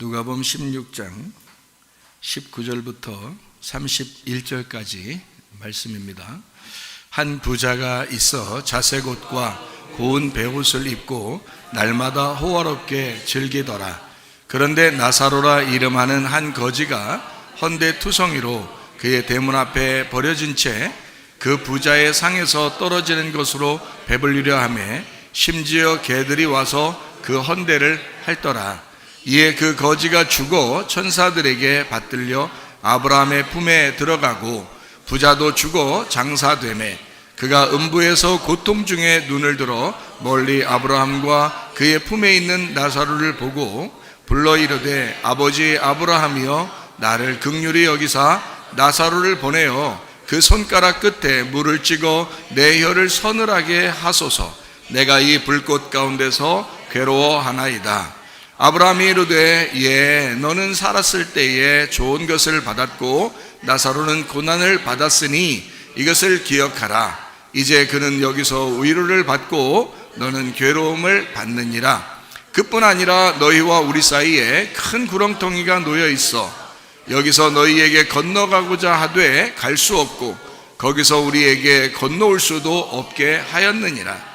누가복음 16장 19절부터 31절까지 말씀입니다. 한 부자가 있어 자색 옷과 고운 베옷을 입고 날마다 호화롭게 즐기더라. 그런데 나사로라 이름하는 한 거지가 헌데투성이로 그의 대문 앞에 버려진 채 그 부자의 상에서 떨어지는 것으로 배불리려 하며 심지어 개들이 와서 그 헌데를 핥더라. 이에 그 거지가 죽어 천사들에게 받들려 아브라함의 품에 들어가고 부자도 죽어 장사되매 그가 음부에서 고통 중에 눈을 들어 멀리 아브라함과 그의 품에 있는 나사로를 보고 불러 이르되 아버지 아브라함이여 나를 긍휼히 여기사 나사로를 보내어 그 손가락 끝에 물을 찍어 내 혀를 서늘하게 하소서. 내가 이 불꽃 가운데서 괴로워하나이다. 아브라함이 이르되 예 너는 살았을 때에 좋은 것을 받았고 나사로는 고난을 받았으니 이것을 기억하라. 이제 그는 여기서 위로를 받고 너는 괴로움을 받느니라. 그뿐 아니라 너희와 우리 사이에 큰 구렁텅이가 놓여 있어 여기서 너희에게 건너가고자 하되 갈 수 없고 거기서 우리에게 건너올 수도 없게 하였느니라.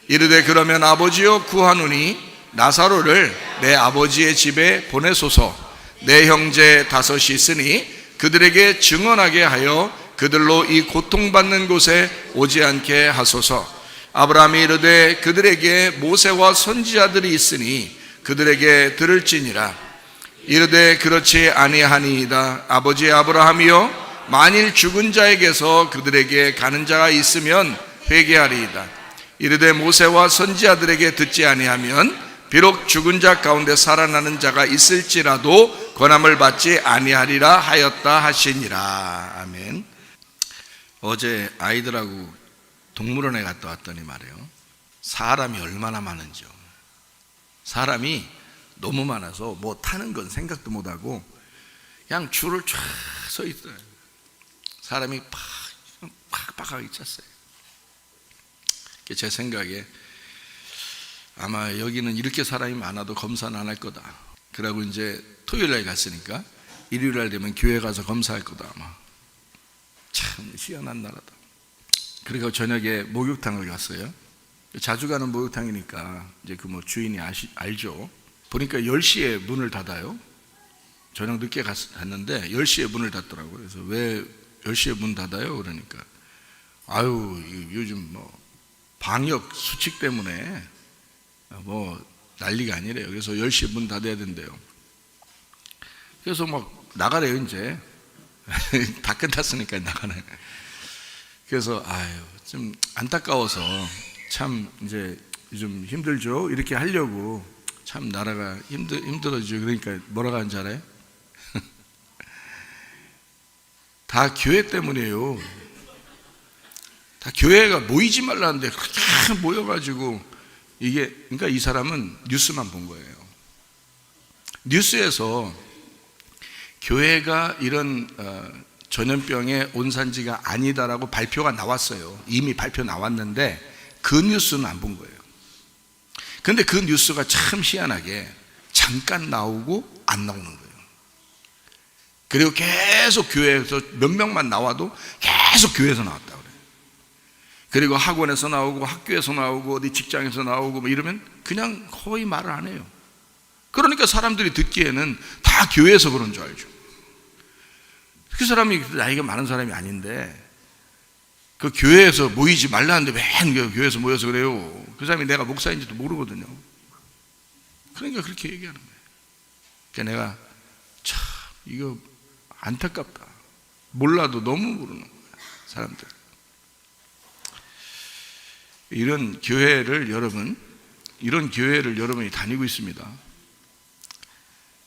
이르되 그러면 아버지여 구하노니 나사로를 내 아버지의 집에 보내소서. 내 형제 5이 있으니 그들에게 증언하게 하여 그들로 이 고통받는 곳에 오지 않게 하소서. 아브라함이 이르되 그들에게 모세와 선지자들이 있으니 그들에게 들을지니라. 이르되 그렇지 아니하니이다. 아버지 아브라함이여 만일 죽은 자에게서 그들에게 가는 자가 있으면 회개하리이다. 이르되 모세와 선지자들에게 듣지 아니하면 비록 죽은 자 가운데 살아나는 자가 있을지라도 권함을 받지 아니하리라 하였다 하시니라. 아멘. 어제 아이들하고 동물원에 갔다 왔더니 말이에요, 사람이 얼마나 많은지요. 사람이 너무 많아서 뭐 타는 건 생각도 못하고 그냥 줄을 쫙 서 있어요. 사람이 팍팍하게 찼어요. 제 생각에 아마 여기는 이렇게 사람이 많아도 검사는 안 할 거다. 그러고 이제 토요일날 갔으니까 일요일날 되면 교회 가서 검사할 거다 아마. 참 희한한 나라다. 그리고 저녁에 목욕탕을 갔어요. 자주 가는 목욕탕이니까 이제 그 뭐 주인이 알죠. 보니까 10시에 문을 닫아요. 저녁 늦게 갔는데 10시에 문을 닫더라고요. 그래서 왜 10시에 문 닫아요? 그러니까 아유 요즘 뭐 방역 수칙 때문에 뭐 난리가 아니래요. 그래서 10시에 문 닫아야 된대요. 그래서 막 나가래요. 이제 다 끝났으니까 나가네. 그래서 아유 좀 안타까워서 참 이제 좀 힘들죠. 이렇게 하려고 참 나라가 힘들어지죠. 그러니까 뭐라고 하는지 알아요? 다 교회 때문이에요. 다 교회가 모이지 말라는데 그렇게 모여가지고 이게, 그러니까 이 사람은 뉴스만 본 거예요. 뉴스에서 교회가 이런 전염병의 온산지가 아니다라고 발표가 나왔어요. 이미 발표 나왔는데 그 뉴스는 안 본 거예요. 근데 그 뉴스가 참 희한하게 잠깐 나오고 안 나오는 거예요. 그리고 계속 교회에서 몇 명만 나와도 계속 교회에서 나왔다 그래요. 그리고 학원에서 나오고 학교에서 나오고 어디 직장에서 나오고 뭐 이러면 그냥 거의 말을 안 해요. 그러니까 사람들이 듣기에는 다 교회에서 그런 줄 알죠. 그 사람이 나이가 많은 사람이 아닌데 그 교회에서 모이지 말라는데 왜 교회에서 모여서 그래요? 그 사람이 내가 목사인지도 모르거든요. 그러니까 그렇게 얘기하는 거예요. 그러니까 내가 참 이거 안타깝다. 몰라도 너무 모르는 거예요, 사람들. 이런 교회를 여러분이 다니고 있습니다.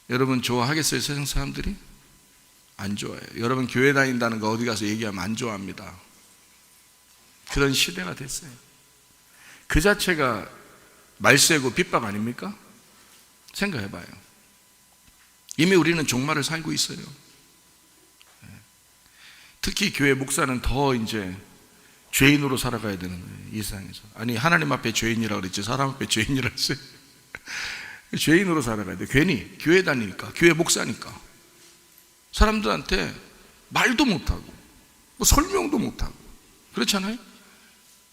여러분 좋아하겠어요? 세상 사람들이? 안 좋아해요. 여러분 교회 다닌다는 거 어디 가서 얘기하면 안 좋아합니다. 그런 시대가 됐어요. 그 자체가 말세고 핍박 아닙니까? 생각해봐요. 이미 우리는 종말을 살고 있어요. 특히 교회 목사는 더 이제 죄인으로 살아가야 되는 거예요, 이 세상에서. 아니 하나님 앞에 죄인이라고 그랬지 사람 앞에 죄인이라 했어요. 죄인으로 살아가야 돼. 괜히 교회 다니니까, 교회 목사니까 사람들한테 말도 못하고 뭐 설명도 못하고 그렇잖아요.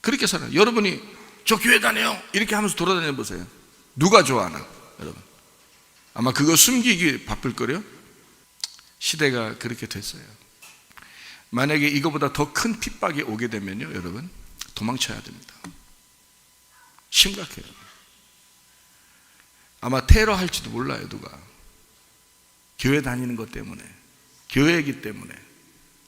그렇게 살아요. 여러분이 저 교회 다녀요 이렇게 하면서 돌아다녀 보세요. 누가 좋아하나? 여러분 아마 그거 숨기기 바쁠 거요. 시대가 그렇게 됐어요. 만약에 이거보다 더 큰 핍박이 오게 되면요, 여러분 도망쳐야 됩니다. 심각해요. 아마 테러 할지도 몰라요. 누가 교회 다니는 것 때문에, 교회이기 때문에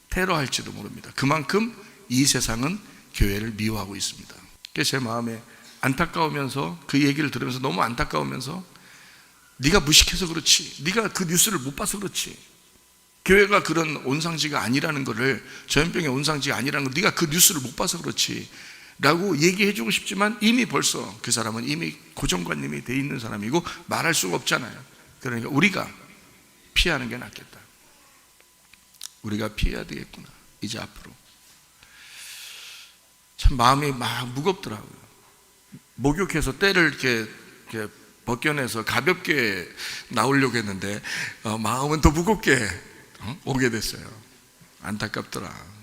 테러 할지도 모릅니다. 그만큼 이 세상은 교회를 미워하고 있습니다. 그래서 제 마음에 안타까우면서 그 얘기를 들으면서 너무 안타까우면서 네가 무식해서 그렇지, 네가 그 뉴스를 못 봐서 그렇지, 교회가 그런 온상지가 아니라는 것을, 전염병의 온상지가 아니라는 걸 네가 그 뉴스를 못 봐서 그렇지 라고 얘기해 주고 싶지만 이미 벌써 그 사람은 이미 고정관념이 돼 있는 사람이고 말할 수가 없잖아요. 그러니까 우리가 피하는 게 낫겠다. 우리가 피해야 되겠구나. 이제 앞으로 참 마음이 막 무겁더라고요. 목욕해서 때를 이렇게 벗겨내서 가볍게 나오려고 했는데 마음은 더 무겁게 오게 됐어요. 안타깝더라.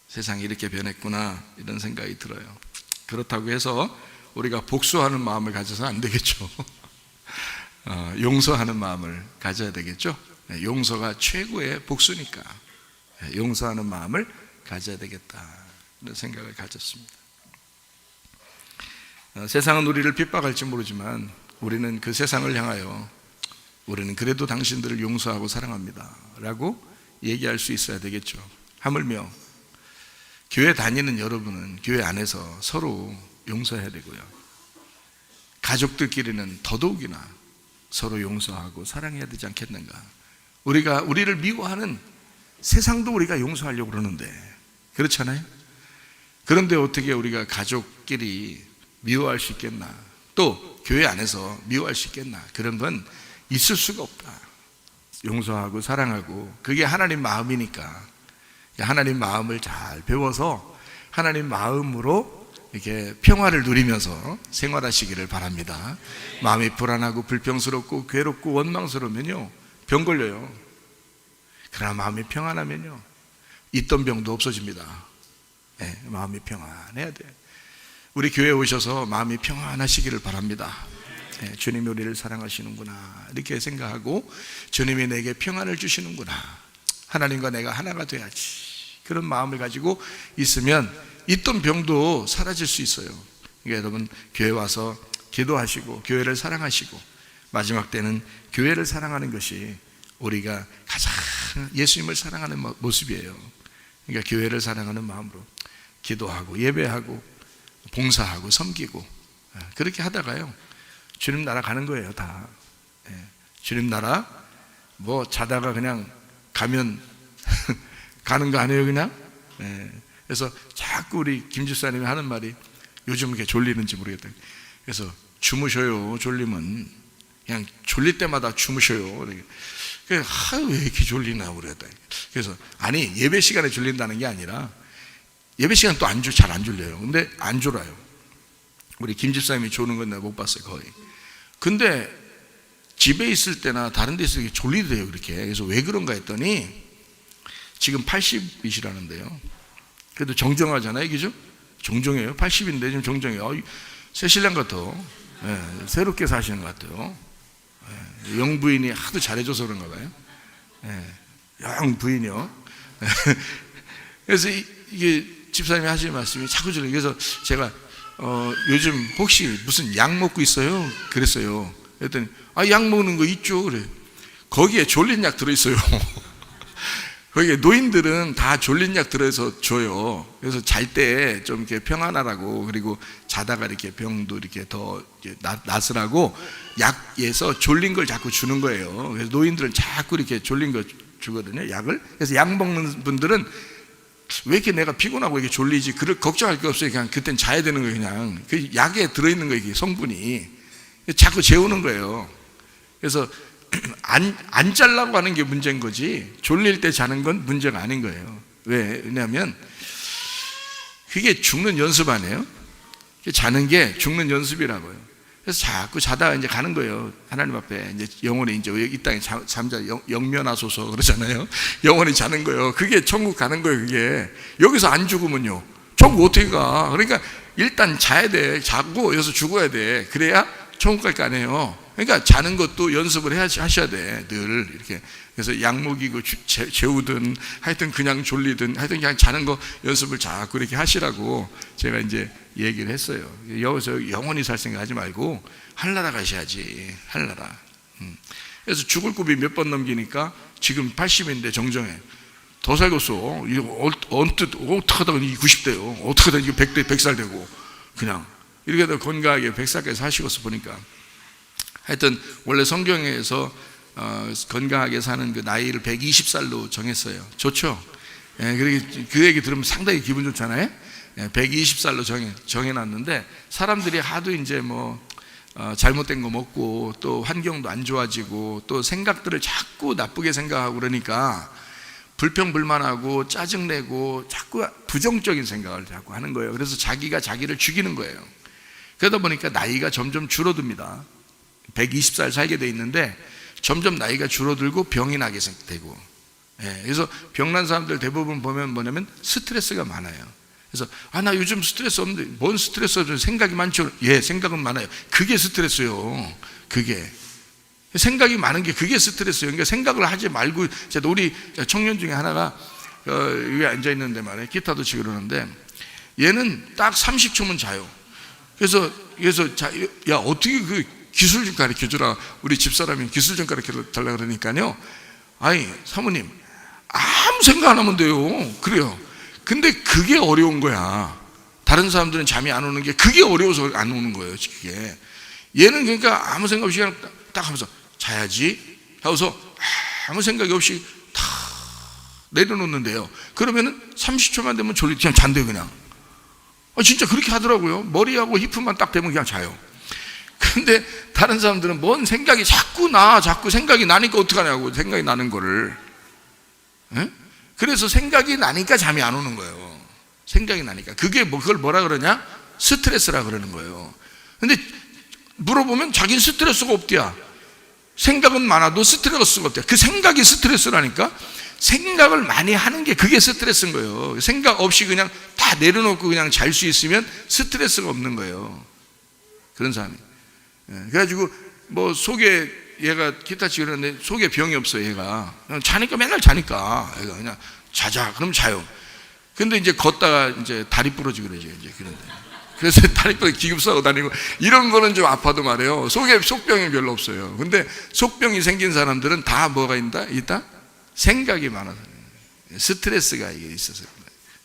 세상이 이렇게 변했구나 이런 생각이 들어요. 그렇다고 해서 우리가 복수하는 마음을 가져서 안 되겠죠. 용서하는 마음을 가져야 되겠죠. 용서가 최고의 복수니까 용서하는 마음을 가져야 되겠다 이런 생각을 가졌습니다. 세상은 우리를 핍박할지 모르지만 우리는 그 세상을 향하여 우리는 그래도 당신들을 용서하고 사랑합니다 라고 얘기할 수 있어야 되겠죠. 하물며 교회 다니는 여러분은 교회 안에서 서로 용서해야 되고요, 가족들끼리는 더더욱이나 서로 용서하고 사랑해야 되지 않겠는가. 우리를 미워하는 세상도 우리가 용서하려고 그러는데 그렇잖아요. 그런데 어떻게 우리가 가족끼리 미워할 수 있겠나, 또 교회 안에서 미워할 수 있겠나. 그런 건 있을 수가 없다. 용서하고 사랑하고 그게 하나님 마음이니까 하나님 마음을 잘 배워서 하나님 마음으로 이렇게 평화를 누리면서 생활하시기를 바랍니다. 마음이 불안하고 불평스럽고 괴롭고 원망스러우면요 병 걸려요. 그러나 마음이 평안하면요 있던 병도 없어집니다. 네, 마음이 평안해야 돼요. 우리 교회에 오셔서 마음이 평안하시기를 바랍니다. 네, 주님이 우리를 사랑하시는구나 이렇게 생각하고 주님이 내게 평안을 주시는구나, 하나님과 내가 하나가 돼야지, 그런 마음을 가지고 있으면 있던 병도 사라질 수 있어요. 그러니까 여러분 교회 와서 기도하시고 교회를 사랑하시고 마지막 때는 교회를 사랑하는 것이 우리가 가장 예수님을 사랑하는 모습이에요. 그러니까 교회를 사랑하는 마음으로 기도하고 예배하고 봉사하고 섬기고 그렇게 하다가요 주님 나라 가는 거예요. 다 주님 나라 뭐 자다가 그냥 가면 가는 거 아니에요 그냥. 그래서 자꾸 우리 김 집사님이 하는 말이 요즘 이렇게 졸리는지 모르겠다. 그래서 주무셔요. 졸리면 그냥 졸릴 때마다 주무셔요. 왜 이렇게 졸리나 모르겠다. 그래서 아니 예배 시간에 졸린다는 게 아니라 예배 시간 또 잘 안 졸려요. 근데 안 졸아요. 우리 김 집사님이 조는 건 내가 못 봤어요 거의. 근데 집에 있을 때나 다른 데 있을 때 졸리대요 그렇게. 그래서 왜 그런가 했더니 지금 80이시라는데요. 그래도 정정하잖아요, 그죠? 정정해요. 80인데 지금 정정해요. 새 신랑 같아. 새롭게 사시는 것 같아요. 영부인이 하도 잘해줘서 그런가 봐요. 영부인이요. 그래서 이게 집사님이 하시는 말씀이 자꾸 들려요. 그래서 제가 요즘 혹시 무슨 약 먹고 있어요? 그랬어요. 그랬더니 약 먹는 거 있죠. 그래. 거기에 졸린 약 들어있어요. 거기에 노인들은 다 졸린 약 들어서 줘요. 그래서 잘 때 좀 이렇게 평안하라고, 그리고 자다가 이렇게 병도 이렇게 더 낫으라고 약에서 졸린 걸 자꾸 주는 거예요. 그래서 노인들은 자꾸 이렇게 졸린 거 주거든요, 약을. 그래서 약 먹는 분들은 왜 이렇게 내가 피곤하고 이렇게 졸리지? 걱정할 게 없어요. 그냥 그땐 자야 되는 거예요, 그냥. 그 약에 들어있는 거예요, 이게 성분이. 자꾸 재우는 거예요. 그래서 안 자려고 하는 게 문제인 거지 졸릴 때 자는 건 문제가 아닌 거예요. 왜냐하면 그게 죽는 연습 아니에요? 자는 게 죽는 연습이라고요. 그래서 자꾸 자다가 이제 가는 거예요. 하나님 앞에 이제 영원히 이제 이 땅에 잠자 영면하소서 그러잖아요. 영원히 자는 거예요. 그게 천국 가는 거예요. 그게 여기서 안 죽으면요, 천국 어떻게 가? 그러니까 일단 자야 돼. 자고 여기서 죽어야 돼. 그래야 천국 갈 거 아니에요. 그러니까 자는 것도 연습을 하셔야 돼, 늘 이렇게. 그래서 약 먹이고 재우든 하여튼 그냥 졸리든 하여튼 그냥 자는 거 연습을 자꾸 이렇게 하시라고 제가 이제 얘기를 했어요. 여기서 영원히 살 생각 하지 말고 하늘나라 가셔야지, 하늘나라. 그래서 죽을 고비 몇 번 넘기니까 지금 80인데 정정해. 더 살겠어. 이거 언뜻 어떻게 하다가 90대요. 어떻게 하다가 100대 100살 되고 그냥 이렇게 더 건강하게 100살까지 사시고서 보니까 하여튼 원래 성경에서 건강하게 사는 그 나이를 120살로 정했어요. 좋죠? 예, 그 얘기 들으면 상당히 기분 좋잖아요. 120살로 정해놨는데 사람들이 하도 이제 뭐 잘못된 거 먹고 또 환경도 안 좋아지고 또 생각들을 자꾸 나쁘게 생각하고 그러니까 불평불만하고 짜증내고 자꾸 부정적인 생각을 자꾸 하는 거예요. 그래서 자기가 자기를 죽이는 거예요. 그러다 보니까 나이가 점점 줄어듭니다. 120살 살게 돼 있는데 점점 나이가 줄어들고 병이 나게 되고, 그래서 병난 사람들 대부분 보면 뭐냐면 스트레스가 많아요. 그래서 나 요즘 스트레스 없는데. 뭔 스트레스 없어요? 생각이 많죠. 예, 생각은 많아요. 그게 스트레스요. 그게 생각이 많은 게 그게 스트레스예요. 그러니까 생각을 하지 말고, 우리 청년 중에 하나가 여기 앉아 있는데 말이에요, 기타도 치고 그러는데 얘는 딱 30초면 자요. 그래서 야, 어떻게 그 기술 좀 가르쳐주라. 우리 집사람이 기술 좀 가르쳐달라 그러니까요, 아니 사모님 아무 생각 안 하면 돼요. 그래요. 근데 그게 어려운 거야. 다른 사람들은 잠이 안 오는 게 그게 어려워서 안 오는 거예요. 그게. 얘는 그러니까 아무 생각 없이 그냥 딱 하면서 자야지 하고서 아무 생각이 없이 다 내려놓는데요, 그러면은 30초만 되면 그냥 잔대요. 그냥 진짜 그렇게 하더라고요. 머리하고 히프만 딱 되면 그냥 자요. 근데 다른 사람들은 뭔 생각이 자꾸 생각이 나니까 어떡하냐고, 생각이 나는 거를. 그래서 생각이 나니까 잠이 안 오는 거예요. 생각이 나니까. 그걸 뭐라 그러냐? 스트레스라 그러는 거예요. 근데 물어보면 자기는 스트레스가 없대야. 생각은 많아도 스트레스가 없대야. 그 생각이 스트레스라니까. 생각을 많이 하는 게 그게 스트레스인 거예요. 생각 없이 그냥 다 내려놓고 그냥 잘 수 있으면 스트레스가 없는 거예요. 그런 사람이. 그래가지고 뭐 속에 얘가 기타 치고 그러는데 속에 병이 없어요. 얘가 자니까 맨날 자니까 얘가 그냥 자자 그럼 자요. 근데 이제 걷다가 이제 다리 부러지고 그러죠. 이제 그런데 그래서 다리 부러 기급 싸고 다니고 이런 거는 좀 아파도 말해요. 속에 속병이 별로 없어요. 근데 속병이 생긴 사람들은 다 뭐가 있다? 생각이 많아서, 스트레스가 이게 있어서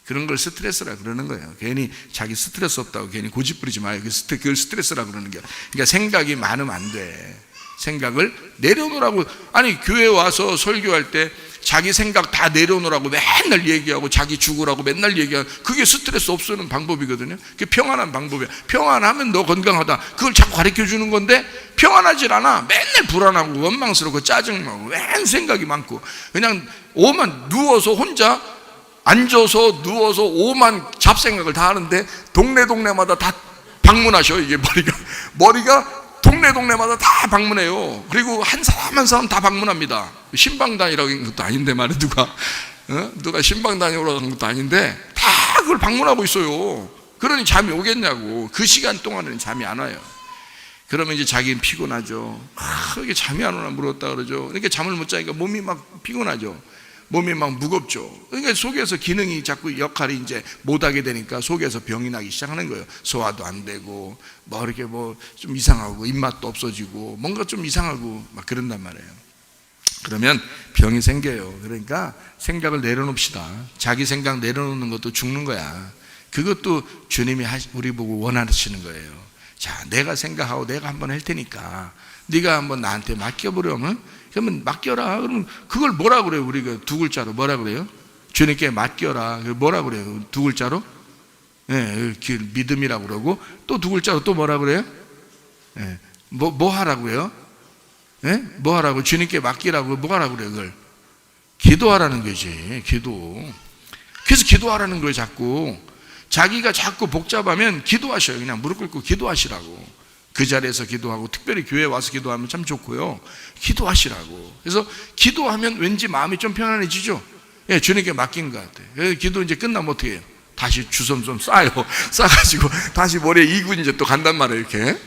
그런 걸 스트레스라 그러는 거예요. 괜히 자기 스트레스 없다고 괜히 고집 부리지 마요. 그걸 스트레스라 그러는 거예요. 그러니까 생각이 많으면 안 돼. 생각을 내려놓으라고. 아니 교회 와서 설교할 때 자기 생각 다 내려놓으라고 맨날 얘기하고 자기 죽으라고 맨날 얘기하고, 그게 스트레스 없애는 방법이거든요. 그게 평안한 방법이야. 평안하면 너 건강하다. 그걸 자꾸 가르쳐 주는 건데 평안하질 않아. 맨날 불안하고 원망스럽고 짜증나고 맨 생각이 많고 그냥 오만 누워서 혼자 앉아서 누워서 오만 잡생각을 다 하는데 동네마다 다 방문하셔. 이게 머리가 동네마다 다 방문해요. 그리고 한 사람 다 방문합니다. 신방단이라고 한 것도 아닌데 말이야. 누가 신방단이라고 한 것도 아닌데 다 그걸 방문하고 있어요. 그러니 잠이 오겠냐고. 그 시간 동안에는 잠이 안 와요. 그러면 이제 자기는 피곤하죠. 이게 잠이 안 오나 물었다 그러죠. 그러니까 잠을 못 자니까 몸이 막 피곤하죠. 몸이 막 무겁죠. 그러니까 속에서 기능이 자꾸 역할이 이제 못하게 되니까 속에서 병이 나기 시작하는 거예요. 소화도 안 되고 뭐 이렇게 뭐 좀 이상하고 입맛도 없어지고 뭔가 좀 이상하고 막 그런단 말이에요. 그러면 병이 생겨요. 그러니까 생각을 내려놓읍시다. 자기 생각 내려놓는 것도 죽는 거야. 그것도 주님이 우리 보고 원하시는 거예요. 자, 내가 생각하고 내가 한번 할 테니까 네가 한번 나한테 맡겨보려면 그러면 맡겨라. 그러면 그걸 뭐라 그래요? 우리가 두 글자로 뭐라 그래요? 주님께 맡겨라. 뭐라 그래요? 두 글자로? 믿음이라고 그러고 또 두 글자로 또 뭐라 그래요? 뭐 하라고요? 뭐 하라고? 주님께 맡기라고 뭐 하라고 그래요? 그걸 기도하라는 거지. 기도. 그래서 기도하라는 거예요. 자꾸 자기가 자꾸 복잡하면 기도하셔요. 그냥 무릎 꿇고 기도하시라고. 그 자리에서 기도하고 특별히 교회에 와서 기도하면 참 좋고요. 기도하시라고. 그래서 기도하면 왠지 마음이 좀 편안해지죠. 예, 주님께 맡긴 것 같아요. 기도 이제 끝나면 어떻게 해요? 다시 주섬 좀 싸요. 싸가지고 다시 머리에 이군 이제 또 간단 말이에요, 이렇게.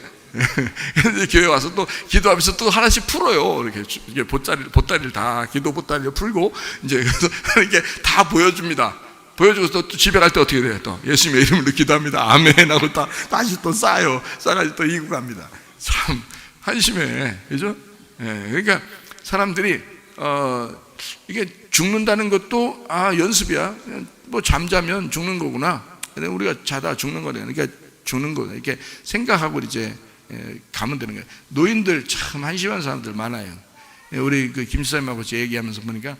그래서 교회 와서 또 기도하면서 또 하나씩 풀어요. 이렇게 보따리를 다 기도 보따리를 풀고 이제 그래서 이렇게 다 보여줍니다. 보여주고 또 집에 갈 때 어떻게 돼요? 또 예수님의 이름으로 기도합니다. 아멘 하고 다시 또 싸요. 싸가지고 또 이고 갑니다. 참 한심해, 그죠? 예, 그러니까 사람들이 이게 죽는다는 것도 연습이야. 뭐 잠자면 죽는 거구나. 우리가 자다 죽는 거래. 그러니까 죽는 거 이렇게 생각하고 이제 가면 되는 거예요. 노인들 참 한심한 사람들 많아요. 우리 그 김수사님하고 얘기하면서 보니까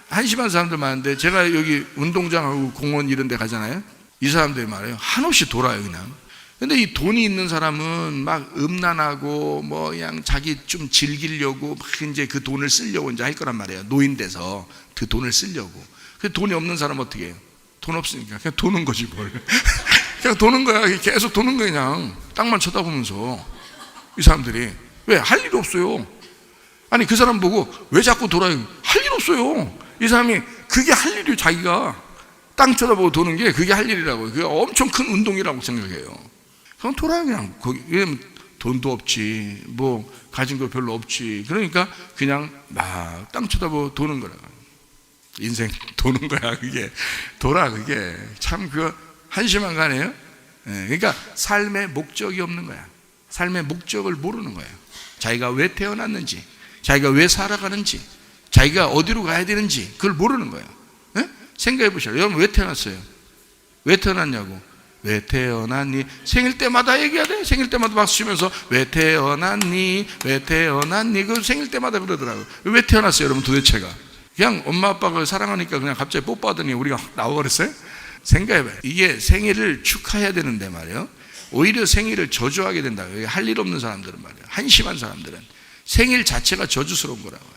한심한 사람들 많은데, 제가 여기 운동장하고 공원 이런 데 가잖아요. 이 사람들이 말해요. 한없이 돌아요, 그냥. 근데 이 돈이 있는 사람은 막 음란하고 뭐 그냥 자기 좀 즐기려고 막 이제 그 돈을 쓰려고 이제 할 거란 말이에요. 노인 돼서 그 돈을 쓰려고. 그 돈이 없는 사람은 어떻게 해요? 돈 없으니까 그냥 도는 거지 뭘. 그냥 도는 거야. 계속 도는 거야. 그냥 땅만 쳐다보면서. 이 사람들이 왜? 할 일 없어요. 아니 그 사람 보고 왜 자꾸 돌아요? 할 일 없어요. 이 사람이 그게 할 일이에요. 자기가 땅 쳐다보고 도는 게 그게 할 일이라고요. 그게 엄청 큰 운동이라고 생각해요. 그럼 돌아요. 그냥 거기 돈도 없지, 뭐 가진 거 별로 없지. 그러니까 그냥 막 땅 쳐다보고 도는 거라. 인생 도는 거야. 그게 돌아. 그게 참 그 한심한 거 아니에요? 그러니까 삶의 목적이 없는 거야. 삶의 목적을 모르는 거예요. 자기가 왜 태어났는지, 자기가 왜 살아가는지, 자기가 어디로 가야 되는지 그걸 모르는 거예요. 생각해 보셔요. 여러분 왜 태어났어요? 왜 태어났냐고. 왜 태어났니? 생일 때마다 얘기해야 돼. 생일 때마다 박수 치면서 왜 태어났니? 왜 태어났니? 그 생일 때마다 그러더라고요. 왜 태어났어요 여러분 도대체가? 그냥 엄마 아빠가 사랑하니까 그냥 갑자기 뽀뽀하더니 우리가 나와버렸어요? 생각해봐요. 이게 생일을 축하해야 되는데 말이에요. 오히려 생일을 저주하게 된다. 할 일 없는 사람들은 말이에요. 한심한 사람들은 생일 자체가 저주스러운 거라고요.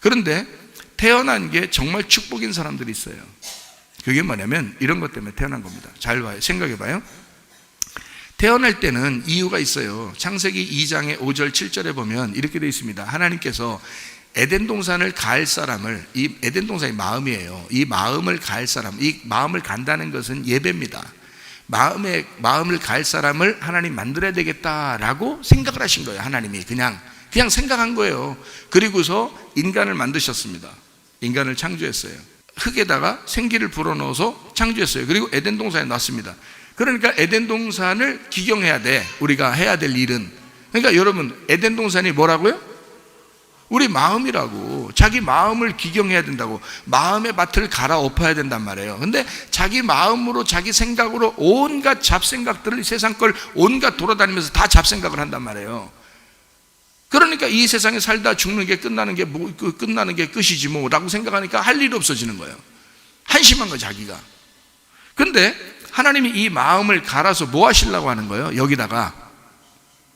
그런데 태어난 게 정말 축복인 사람들이 있어요. 그게 뭐냐면 이런 것 때문에 태어난 겁니다. 잘 봐요. 생각해 봐요. 태어날 때는 이유가 있어요. 창세기 2장의 5절 7절에 보면 이렇게 되어 있습니다. 하나님께서 에덴 동산을 갈 사람을, 이 에덴 동산이 마음이에요. 이 마음을 갈 사람, 이 마음을 간다는 것은 예배입니다. 마음을 갈 사람을 하나님 만들어야 되겠다라고 생각을 하신 거예요. 하나님이 그냥 생각한 거예요. 그리고서 인간을 만드셨습니다. 인간을 창조했어요. 흙에다가 생기를 불어넣어서 창조했어요. 그리고 에덴 동산에 놨습니다. 그러니까 에덴 동산을 기경해야 돼. 우리가 해야 될 일은. 그러니까 여러분 에덴 동산이 뭐라고요? 우리 마음이라고. 자기 마음을 기경해야 된다고. 마음의 밭을 갈아엎어야 된단 말이에요. 근데 자기 마음으로 자기 생각으로 온갖 잡생각들을, 세상 걸 온갖 돌아다니면서 다 잡생각을 한단 말이에요. 그러니까 이 세상에 살다 죽는 게 끝나는 게 끝이지 뭐라고 생각하니까 할 일이 없어지는 거예요. 한심한 거 자기가. 근데 하나님이 이 마음을 갈아서 뭐 하시려고 하는 거예요? 여기다가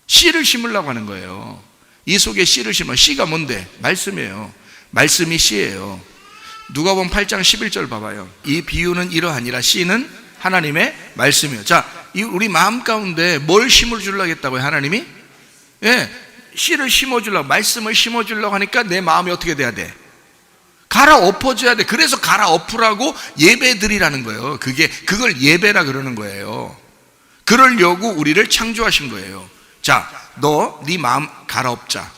씨를 심으려고 하는 거예요. 이 속에 씨를 심어. 씨가 뭔데? 말씀이에요. 말씀이 씨예요. 누가복음 8장 11절 봐봐요. 이 비유는 이러하니라. 씨는 하나님의 말씀이에요. 자, 우리 마음 가운데 뭘 심어주려고 했다고요? 하나님이? 씨를 심어주려고, 말씀을 심어주려고 하니까 내 마음이 어떻게 돼야 돼? 갈아엎어져야 돼. 그래서 갈아엎으라고 예배 드리라는 거예요. 그걸 예배라 그러는 거예요. 그러려고 우리를 창조하신 거예요. 자, 너 네 마음 갈아엎자.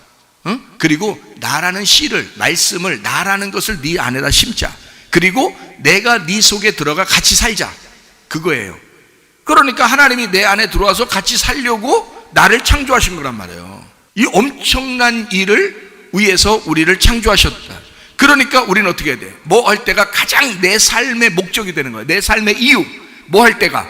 그리고 나라는 씨를, 말씀을, 나라는 것을 네 안에다 심자. 그리고 내가 네 속에 들어가 같이 살자. 그거예요. 그러니까 하나님이 내 안에 들어와서 같이 살려고 나를 창조하신 거란 말이에요. 이 엄청난 일을 위해서 우리를 창조하셨다. 그러니까 우리는 어떻게 해야 돼? 뭐 할 때가 가장 내 삶의 목적이 되는 거예요. 내 삶의 이유. 뭐 할 때가?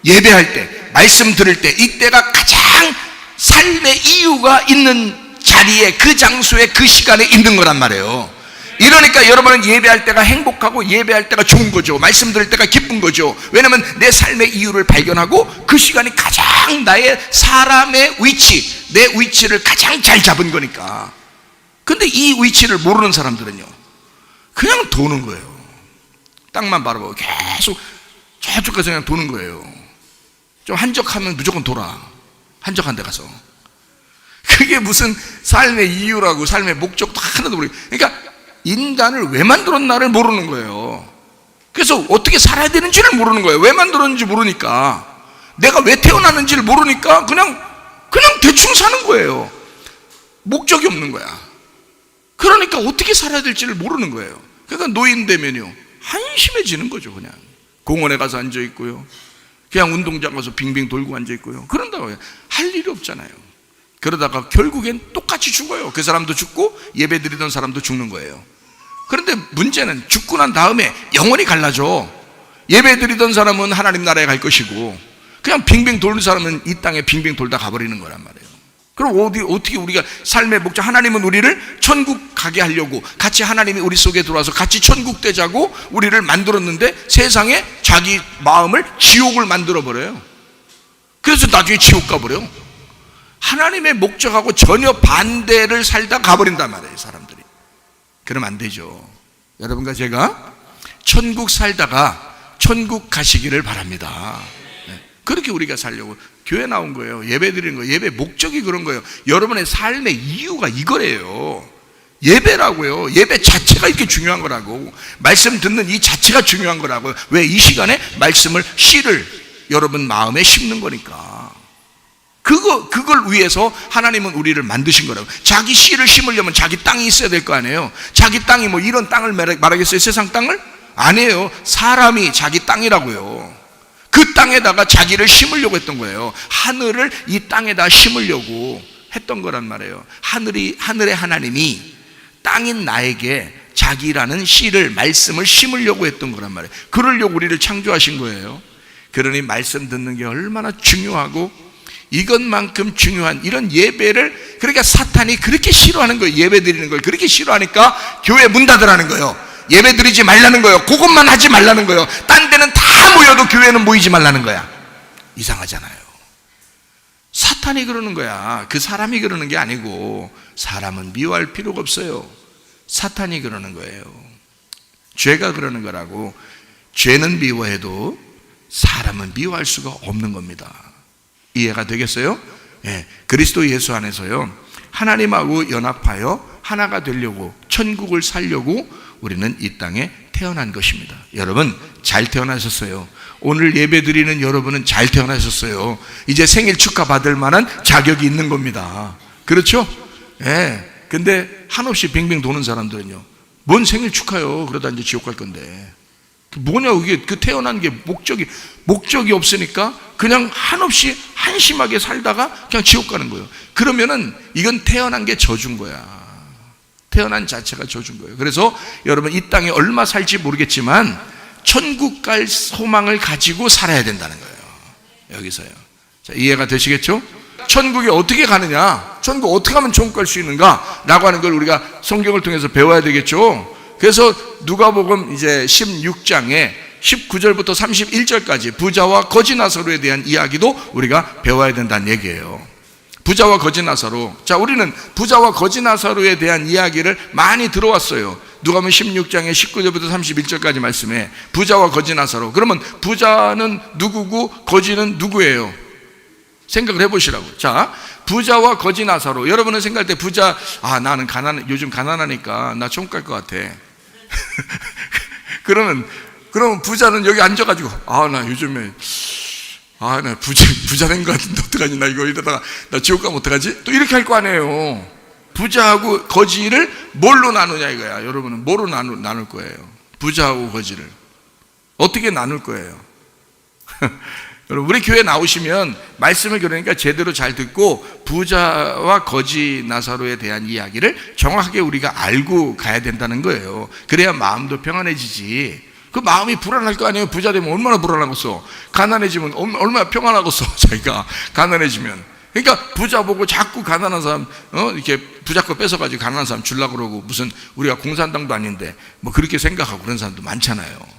예배할 때, 말씀 들을 때, 이때가 가장 삶의 이유가 있는 자리에, 그 장소에, 그 시간에 있는 거란 말이에요. 이러니까 여러분은 예배할 때가 행복하고 예배할 때가 좋은 거죠. 말씀 들을 때가 기쁜 거죠. 왜냐하면 내 삶의 이유를 발견하고 그 시간이 가장 나의 사람의 위치, 내 위치를 가장 잘 잡은 거니까. 근데 이 위치를 모르는 사람들은요, 그냥 도는 거예요. 땅만 바라보고 계속 저쪽 가서 그냥 도는 거예요. 좀 한적하면 무조건 돌아. 한적한 데 가서. 그게 무슨 삶의 이유라고, 삶의 목적도 하나도 모르고. 그러니까 인간을 왜 만들었나를 모르는 거예요. 그래서 어떻게 살아야 되는지를 모르는 거예요. 왜 만들었는지 모르니까, 내가 왜 태어났는지를 모르니까 그냥 대충 사는 거예요. 목적이 없는 거야. 그러니까 어떻게 살아야 될지를 모르는 거예요. 그러니까 노인 되면요, 한심해지는 거죠. 그냥 공원에 가서 앉아 있고요, 그냥 운동장 가서 빙빙 돌고 앉아 있고요. 그런다고 할 일이 없잖아요. 그러다가 결국엔 똑같이 죽어요. 그 사람도 죽고 예배 드리던 사람도 죽는 거예요. 그런데 문제는 죽고 난 다음에 영원히 갈라져. 예배 드리던 사람은 하나님 나라에 갈 것이고, 그냥 빙빙 도는 사람은 이 땅에 빙빙 돌다 가버리는 거란 말이에요. 그럼 어떻게 우리가 삶의 목적, 하나님은 우리를 천국 가게 하려고 같이 하나님이 우리 속에 들어와서 같이 천국 되자고 우리를 만들었는데, 세상에 자기 마음을 지옥을 만들어 버려요. 그래서 나중에 지옥 가버려. 하나님의 목적하고 전혀 반대를 살다 가버린단 말이에요, 사람들이. 그러면 안 되죠. 여러분과 제가 천국 살다가 천국 가시기를 바랍니다. 그렇게 우리가 살려고 교회 나온 거예요. 예배 드리는 거예요. 예배 목적이 그런 거예요. 여러분의 삶의 이유가 이거래요. 예배라고요. 예배 자체가 이렇게 중요한 거라고. 말씀 듣는 이 자체가 중요한 거라고요. 왜? 이 시간에 말씀을, 씨를 여러분 마음에 심는 거니까. 그걸 위해서 하나님은 우리를 만드신 거라고. 자기 씨를 심으려면 자기 땅이 있어야 될 거 아니에요. 자기 땅이 뭐 이런 땅을 말하겠어요? 세상 땅을? 아니에요. 사람이 자기 땅이라고요. 그 땅에다가 자기를 심으려고 했던 거예요. 하늘을 이 땅에다 심으려고 했던 거란 말이에요. 하늘의 하나님이 땅인 나에게 자기라는 씨를, 말씀을 심으려고 했던 거란 말이에요. 그러려고 우리를 창조하신 거예요. 그러니 말씀 듣는 게 얼마나 중요하고, 이것만큼 중요한 이런 예배를, 그러니까 사탄이 그렇게 싫어하는 거예요. 예배 드리는 걸 그렇게 싫어하니까 교회 문 닫으라는 거예요. 예배 드리지 말라는 거예요. 그것만 하지 말라는 거예요. 딴 데는 다 모여도 교회는 모이지 말라는 거야. 이상하잖아요. 사탄이 그러는 거야. 그 사람이 그러는 게 아니고. 사람은 미워할 필요가 없어요. 사탄이 그러는 거예요. 죄가 그러는 거라고. 죄는 미워해도 사람은 미워할 수가 없는 겁니다. 이해가 되겠어요? 예, 그리스도 예수 안에서요, 하나님하고 연합하여 하나가 되려고, 천국을 살려고 우리는 이 땅에 태어난 것입니다. 여러분 잘 태어나셨어요. 오늘 예배 드리는 여러분은 잘 태어나셨어요. 이제 생일 축하 받을 만한 자격이 있는 겁니다. 그렇죠? 예. 근데 한없이 빙빙 도는 사람들은요, 뭔 생일 축하요? 그러다 이제 지옥 갈 건데. 뭐냐, 이게 그 태어난 게 목적이 없으니까 그냥 한없이 한심하게 살다가 그냥 지옥 가는 거예요. 그러면은 이건 태어난 게 저준 거야. 태어난 자체가 저준 거예요. 그래서 여러분 이 땅에 얼마 살지 모르겠지만 천국 갈 소망을 가지고 살아야 된다는 거예요. 여기서요. 자, 이해가 되시겠죠? 천국에 어떻게 가느냐, 천국 어떻게 하면 천국 갈 수 있는가 라고 하는 걸 우리가 성경을 통해서 배워야 되겠죠. 그래서 누가복음 이제 16장에 19절부터 31절까지 부자와 거지 나사로에 대한 이야기도 우리가 배워야 된다는 얘기예요. 부자와 거지 나사로. 자, 우리는 부자와 거지 나사로에 대한 이야기를 많이 들어왔어요. 누가복음 16장에 19절부터 31절까지 말씀에 부자와 거지 나사로. 그러면 부자는 누구고 거지는 누구예요? 생각을 해보시라고. 자, 부자와 거지 나사로. 여러분은 생각할 때 부자, 나는 요즘 가난하니까 나 천국 갈 것 같아. 그러면 부자는 여기 앉아가지고, 나 요즘에 나 부자 된 것 같은데 어떡하지? 나 이거 이러다가 나 지옥 가면 어떡하지? 또 이렇게 할 거 아니에요. 부자하고 거지를 뭘로 나누냐 이거야. 여러분은 뭐로 나눌 거예요? 부자하고 거지를 어떻게 나눌 거예요? 여러분, 우리 교회 나오시면 말씀을 그러니까 제대로 잘 듣고 부자와 거지 나사로에 대한 이야기를 정확하게 우리가 알고 가야 된다는 거예요. 그래야 마음도 평안해지지. 그 마음이 불안할 거 아니에요. 부자 되면 얼마나 불안하겠어. 가난해지면 얼마나 평안하겠어. 자기가 가난해지면. 그러니까 부자 보고 자꾸 가난한 사람 이렇게 부자 거 뺏어가지고 가난한 사람 주려고 그러고, 무슨 우리가 공산당도 아닌데 뭐 그렇게 생각하고 그런 사람도 많잖아요.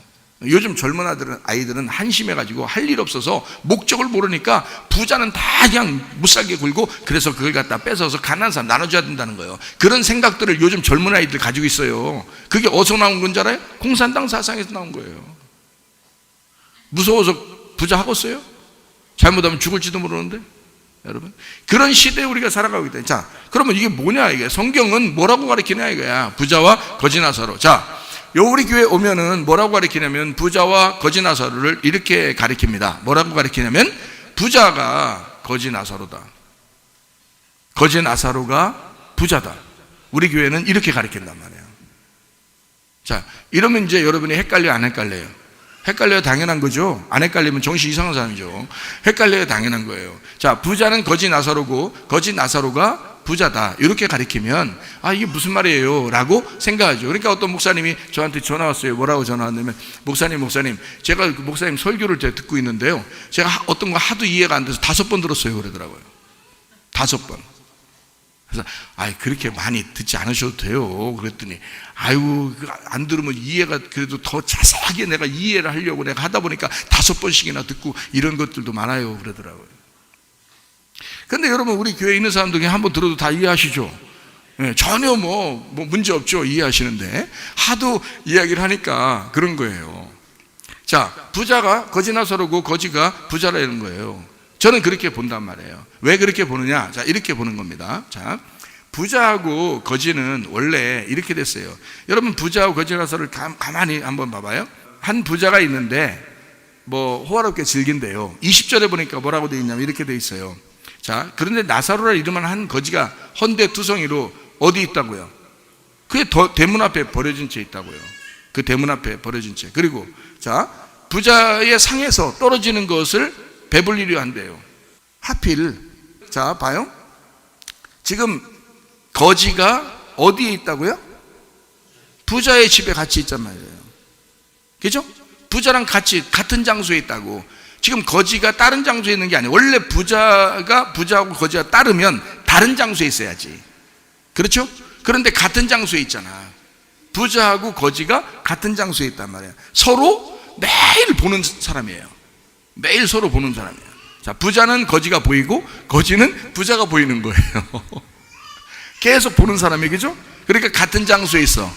요즘 젊은 아이들은 한심해가지고 할 일 없어서 목적을 모르니까 부자는 다 그냥 못살게 굴고, 그래서 그걸 갖다 뺏어서 가난한 사람 나눠줘야 된다는 거예요. 그런 생각들을 요즘 젊은 아이들 가지고 있어요. 그게 어디서 나온 건 줄 알아요? 공산당 사상에서 나온 거예요. 무서워서 부자 하겠어요? 잘못하면 죽을지도 모르는데. 여러분, 그런 시대에 우리가 살아가고 있다. 자, 그러면 이게 뭐냐, 이게 성경은 뭐라고 가르치냐 이거야. 부자와 거지 나사로. 자, 우리 교회 오면은 뭐라고 가르치냐면 부자와 거지 나사로를 이렇게 가르칩니다. 뭐라고 가르치냐면 부자가 거지 나사로다, 거지 나사로가 부자다. 우리 교회는 이렇게 가르친단 말이에요. 자, 이러면 이제 여러분이 헷갈려, 안 헷갈려요? 헷갈려야 당연한 거죠. 안 헷갈리면 정신 이상한 사람이죠. 헷갈려야 당연한 거예요. 자, 부자는 거지 나사로고 거지 나사로가 부자다, 이렇게 가리키면 아, 이게 무슨 말이에요? 라고 생각하죠. 그러니까 어떤 목사님이 저한테 전화 왔어요. 뭐라고 전화 왔냐면 목사님 제가 그 목사님 설교를 듣고 있는데요, 제가 어떤 거 하도 이해가 안 돼서 5번 들었어요 그러더라고요. 5번. 그래서 그렇게 많이 듣지 않으셔도 돼요. 그랬더니 안 들으면 이해가, 그래도 더 자세하게 내가 이해를 하려고 내가 하다 보니까 5번씩이나 듣고 이런 것들도 많아요 그러더라고요. 근데 여러분, 우리 교회에 있는 사람들 그냥 한번 들어도 다 이해하시죠? 네, 전혀 뭐 문제 없죠. 이해하시는데 하도 이야기를 하니까 그런 거예요. 자, 부자가 거지 나사로고 거지가 부자라는 거예요. 저는 그렇게 본단 말이에요. 왜 그렇게 보느냐? 자, 이렇게 보는 겁니다. 자, 부자하고 거지는 원래 이렇게 됐어요. 여러분, 부자하고 거지 나사로를 가만히 한번 봐봐요. 한 부자가 있는데 뭐 호화롭게 즐긴대요. 20절에 보니까 뭐라고 되어 있냐면 이렇게 되어 있어요. 자, 그런데 나사로라 이름한 한 거지가 헌데투성이로 어디 있다고요? 그게 대문 앞에 버려진 채 있다고요. 그 대문 앞에 버려진 채. 그리고 자, 부자의 상에서 떨어지는 것을 배불리려 한대요. 하필, 자, 봐요. 지금 거지가 어디에 있다고요? 부자의 집에 같이 있단 말이에요. 그죠? 부자랑 같이 같은 장소에 있다고. 지금 거지가 다른 장소에 있는 게 아니에요. 원래 부자하고 거지가 따르면 다른 장소에 있어야지. 그렇죠? 그런데 같은 장소에 있잖아. 부자하고 거지가 같은 장소에 있단 말이에요. 서로 매일 보는 사람이에요. 매일 서로 보는 사람이에요. 자, 부자는 거지가 보이고 거지는 부자가 보이는 거예요. 계속 보는 사람이, 그죠? 그러니까 같은 장소에 있어.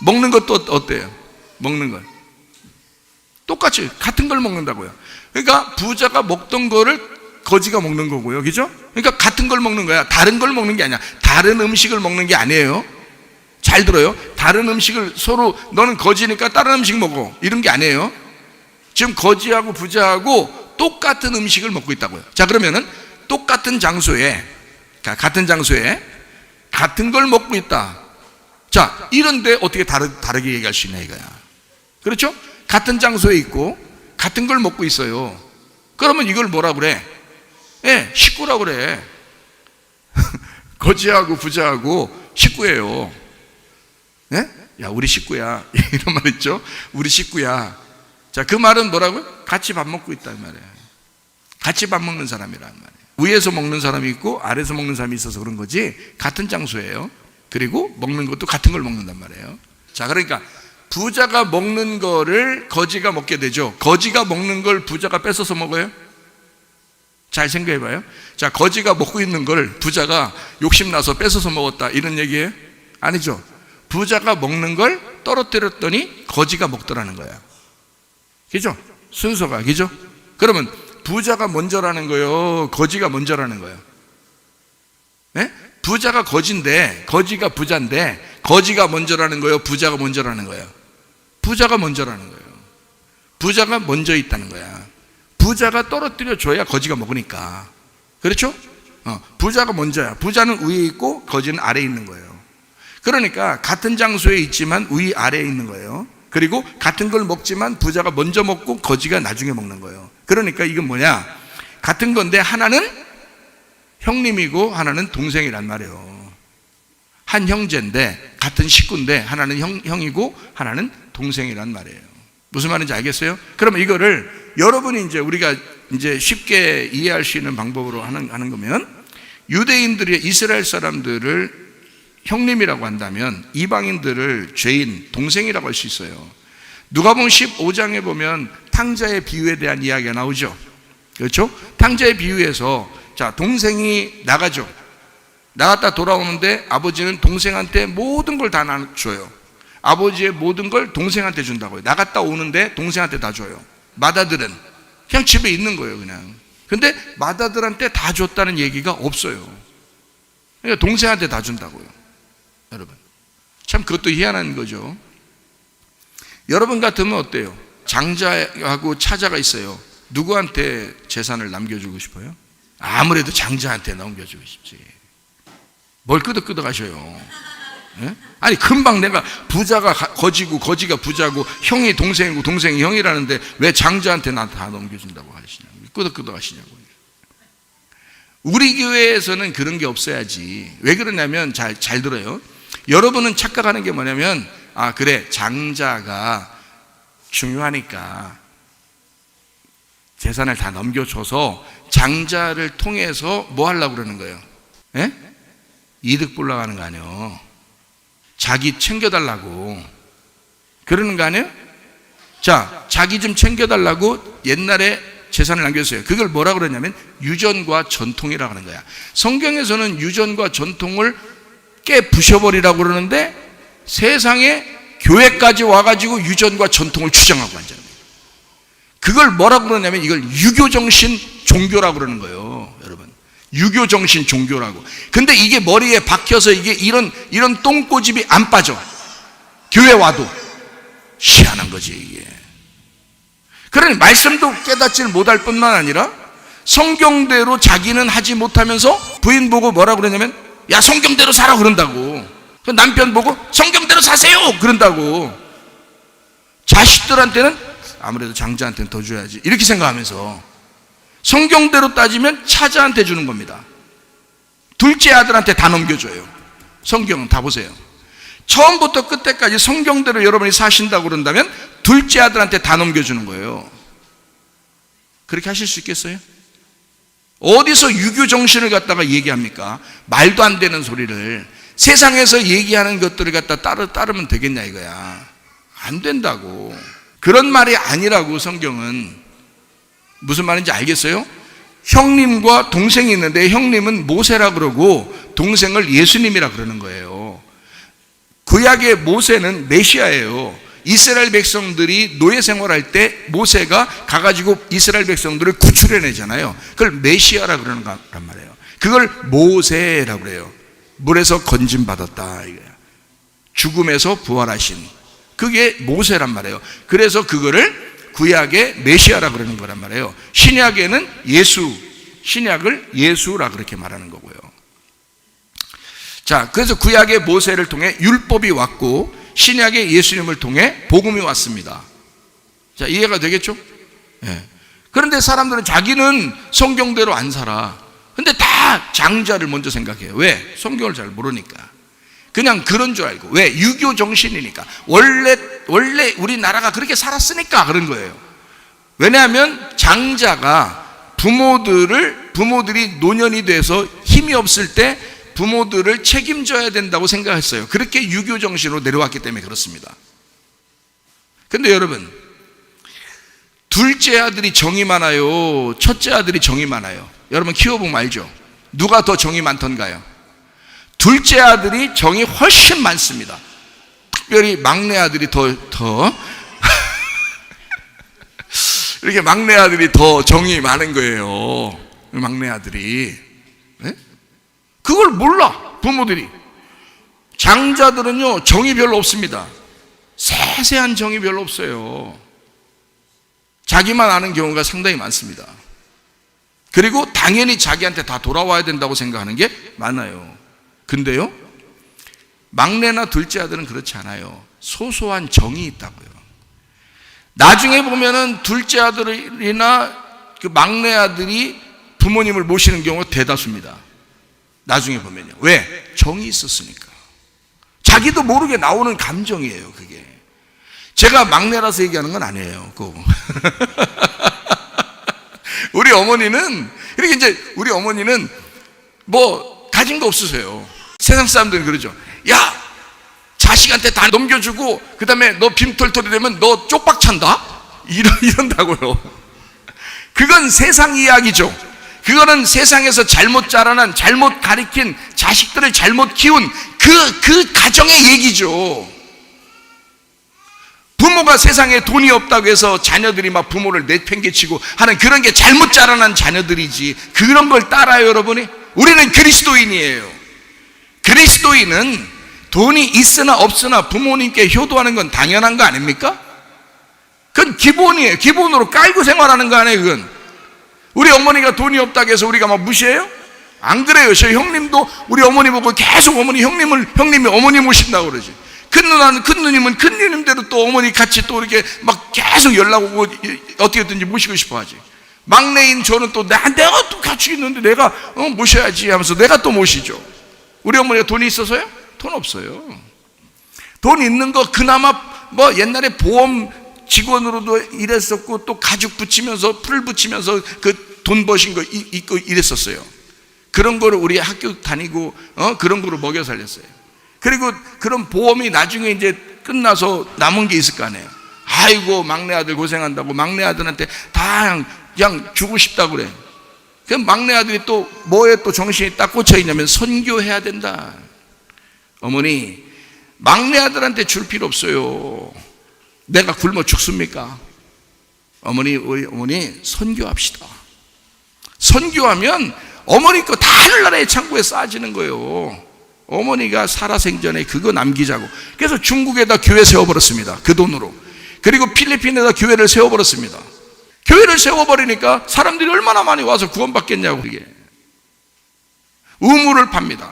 먹는 것도 어때요? 먹는 걸 똑같이 같은 걸 먹는다고요. 그러니까 부자가 먹던 거를 거지가 먹는 거고요, 그죠? 그러니까 같은 걸 먹는 거야. 다른 걸 먹는 게 아니야. 다른 음식을 먹는 게 아니에요. 잘 들어요. 다른 음식을 서로, 너는 거지니까 다른 음식 먹어, 이런 게 아니에요. 지금 거지하고 부자하고 똑같은 음식을 먹고 있다고요. 자, 그러면은 똑같은 장소에, 같은 장소에 같은 걸 먹고 있다. 자, 이런데 어떻게 다르게 얘기할 수 있냐 이거야. 그렇죠? 같은 장소에 있고 같은 걸 먹고 있어요. 그러면 이걸 뭐라 그래? 식구라고 그래. 거지하고 부자하고 식구예요. 야, 우리 식구야. 이런 말 있죠? 우리 식구야. 자, 그 말은 뭐라고요? 같이 밥 먹고 있단 말이에요. 같이 밥 먹는 사람이란 말이에요. 위에서 먹는 사람이 있고 아래에서 먹는 사람이 있어서 그런 거지, 같은 장소예요. 그리고 먹는 것도 같은 걸 먹는단 말이에요. 자, 그러니까 부자가 먹는 거를 거지가 먹게 되죠. 거지가 먹는 걸 부자가 뺏어서 먹어요? 잘 생각해 봐요. 자, 거지가 먹고 있는 걸 부자가 욕심나서 뺏어서 먹었다, 이런 얘기예요? 아니죠. 부자가 먹는 걸 떨어뜨렸더니 거지가 먹더라는 거야. 그죠? 순서가, 그죠? 그러면 부자가 먼저라는 거예요? 거지가 먼저라는 거예요? 네? 부자가 거지인데, 거지가 부자인데, 거지가 먼저라는 거예요? 부자가 먼저라는 거예요? 부자가 먼저라는 거예요. 부자가 먼저 있다는 거야. 부자가 떨어뜨려 줘야 거지가 먹으니까. 그렇죠? 부자가 먼저야. 부자는 위에 있고 거지는 아래에 있는 거예요. 그러니까 같은 장소에 있지만 위 아래에 있는 거예요. 그리고 같은 걸 먹지만 부자가 먼저 먹고 거지가 나중에 먹는 거예요. 그러니까 이건 뭐냐? 같은 건데 하나는 형님이고 하나는 동생이란 말이에요. 한 형제인데, 같은 식구인데 하나는 형이고 하나는 동생이란 말이에요. 무슨 말인지 알겠어요? 그러면 이거를 여러분이 우리가 쉽게 이해할 수 있는 방법으로 하는 거면, 유대인들이 이스라엘 사람들을 형님이라고 한다면 이방인들을 죄인, 동생이라고 할 수 있어요. 누가복음 15장에 보면 탕자의 비유에 대한 이야기가 나오죠. 그렇죠? 탕자의 비유에서, 자, 동생이 나가죠. 나갔다 돌아오는데 아버지는 동생한테 모든 걸 다 줘요. 아버지의 모든 걸 동생한테 준다고요. 나갔다 오는데 동생한테 다 줘요. 맏아들은 그냥 집에 있는 거예요. 그냥 근데 맏아들한테 다 줬다는 얘기가 없어요. 그러니까 동생한테 다 준다고요. 여러분, 참 그것도 희한한 거죠. 여러분 같으면 어때요? 장자하고 차자가 있어요. 누구한테 재산을 남겨주고 싶어요? 아무래도 장자한테 남겨주고 싶지. 뭘 끄덕끄덕 하셔요. 예? 아니 금방 내가 부자가 거지고 거지가 부자고 형이 동생이고 동생이 형이라는데 왜 장자한테 나 다 넘겨준다고 하시냐고, 끄덕끄덕 하시냐고요. 우리 교회에서는 그런 게 없어야지. 왜 그러냐면 잘 들어요. 여러분은 착각하는 게 뭐냐면, 아 그래 장자가 중요하니까 재산을 다 넘겨줘서 장자를 통해서 뭐 하려고 그러는 거예요? 예? 이득 보려고 하는 거 아니에요. 자기 챙겨달라고 그러는 거 아니에요? 자, 자기 좀 챙겨달라고 옛날에 재산을 남겼어요. 그걸 뭐라 그러냐면 유전과 전통이라고 하는 거야. 성경에서는 유전과 전통을 깨부셔버리라고 그러는데 세상에 교회까지 와가지고 유전과 전통을 주장하고 앉아요. 그걸 뭐라고 그러냐면 이걸 유교정신 종교라고 그러는 거예요. 여러분, 유교정신 종교라고. 근데 이게 머리에 박혀서 이게 이런 똥꼬집이 안 빠져. 교회 와도 희한한 거지 이게. 그러니 말씀도 깨닫지를 못할 뿐만 아니라 성경대로 자기는 하지 못하면서 부인 보고 뭐라 그러냐면 야 성경대로 살아 그런다고. 남편 보고 성경대로 사세요 그런다고. 자식들한테는 아무래도 장자한테는 더 줘야지 이렇게 생각하면서 성경대로 따지면 차자한테 주는 겁니다. 둘째 아들한테 다 넘겨줘요. 성경은 다 보세요. 처음부터 끝까지 성경대로 여러분이 사신다고 그런다면 둘째 아들한테 다 넘겨주는 거예요. 그렇게 하실 수 있겠어요? 어디서 유교 정신을 갖다가 얘기합니까? 말도 안 되는 소리를. 세상에서 얘기하는 것들을 갖다 따르면 되겠냐 이거야. 안 된다고. 그런 말이 아니라고. 성경은 무슨 말인지 알겠어요? 형님과 동생이 있는데 형님은 모세라 그러고 동생을 예수님이라 그러는 거예요. 구약의 모세는 메시아예요. 이스라엘 백성들이 노예 생활할 때 모세가 가가지고 이스라엘 백성들을 구출해내잖아요. 그걸 메시아라 그러는 거란 말이에요. 그걸 모세라고 그래요. 물에서 건짐받았다 이거야. 죽음에서 부활하신 그게 모세란 말이에요. 그래서 그거를 구약의 메시아라 그러는 거란 말이에요. 신약에는 예수, 신약을 예수라 그렇게 말하는 거고요. 자, 그래서 구약의 모세를 통해 율법이 왔고 신약의 예수님을 통해 복음이 왔습니다. 자, 이해가 되겠죠? 예. 그런데 사람들은 자기는 성경대로 안 살아. 근데 다 장자를 먼저 생각해요. 왜? 성경을 잘 모르니까. 그냥 그런 줄 알고. 왜? 유교 정신이니까. 원래 우리나라가 그렇게 살았으니까 그런 거예요. 왜냐하면 장자가 부모들이 노년이 돼서 힘이 없을 때 부모들을 책임져야 된다고 생각했어요. 그렇게 유교 정신으로 내려왔기 때문에 그렇습니다. 근데 여러분, 둘째 아들이 정이 많아요? 첫째 아들이 정이 많아요? 여러분 키워보면 알죠? 누가 더 정이 많던가요? 둘째 아들이 정이 훨씬 많습니다. 특별히 막내 아들이 더 이렇게 막내 아들이 더 정이 많은 거예요. 막내 아들이. 네? 그걸 몰라 부모들이. 장자들은요 정이 별로 없습니다. 세세한 정이 별로 없어요. 자기만 아는 경우가 상당히 많습니다. 그리고 당연히 자기한테 다 돌아와야 된다고 생각하는 게 많아요. 근데요 막내나 둘째 아들은 그렇지 않아요. 소소한 정이 있다고요. 나중에 보면은 둘째 아들이나 그 막내 아들이 부모님을 모시는 경우가 대다수입니다. 나중에 보면요. 왜? 정이 있었으니까. 자기도 모르게 나오는 감정이에요. 그게 제가 막내라서 얘기하는 건 아니에요. 우리 어머니는 이렇게 이제 우리 어머니는 뭐 가진 거 없으세요. 세상 사람들은 그러죠. 야 자식한테 다 넘겨주고 그 다음에 너 빈털털이 되면 너 쪽박 찬다? 이런다고요. 그건 세상 이야기죠. 그거는 세상에서 잘못 자라난 잘못 가리킨 자식들을 잘못 키운 그 가정의 얘기죠. 부모가 세상에 돈이 없다고 해서 자녀들이 막 부모를 내팽개치고 하는 그런 게 잘못 자라난 자녀들이지, 그런 걸 따라요 여러분이? 우리는 그리스도인이에요. 그리스도인은 돈이 있으나 없으나 부모님께 효도하는 건 당연한 거 아닙니까? 그건 기본이에요. 기본으로 깔고 생활하는 거 아니에요. 그건 우리 어머니가 돈이 없다고 해서 우리가 막 무시해요? 안 그래요. 저 형님도 우리 어머니 보고 계속 어머니 형님이 어머니 모신다고 그러지. 큰 누님은 큰 누님대로 또 어머니 같이 또 이렇게 막 계속 연락 오고 어떻게든지 모시고 싶어 하지. 막내인 저는 또 내가 또 같이 있는데 내가 모셔야지 하면서 내가 또 모시죠. 우리 어머니가 돈이 있어서요? 돈 없어요. 돈 있는 거 그나마 뭐 옛날에 보험 직원으로도 일했었고 또 가죽 붙이면서 풀 붙이면서 그 돈 버신 거 있고 이랬었어요. 그런 거를 우리 학교 다니고 그런 거로 먹여 살렸어요. 그리고 그런 보험이 나중에 이제 끝나서 남은 게 있을 거 아니에요. 아이고 막내 아들 고생한다고 막내 아들한테 다 그냥 주고 싶다고 그래. 그럼 막내 아들이 또 뭐에 또 정신이 딱 꽂혀 있냐면 선교해야 된다. 어머니 막내 아들한테 줄 필요 없어요. 내가 굶어 죽습니까? 우리 어머니 선교합시다. 선교하면 어머니 거 다 하늘나라의 창고에 쌓아지는 거예요. 어머니가 살아생전에 그거 남기자고. 그래서 중국에다 교회 세워버렸습니다. 그 돈으로. 그리고 필리핀에다 교회를 세워버렸습니다. 교회를 세워버리니까 사람들이 얼마나 많이 와서 구원받겠냐고. 그게 우물을 팝니다.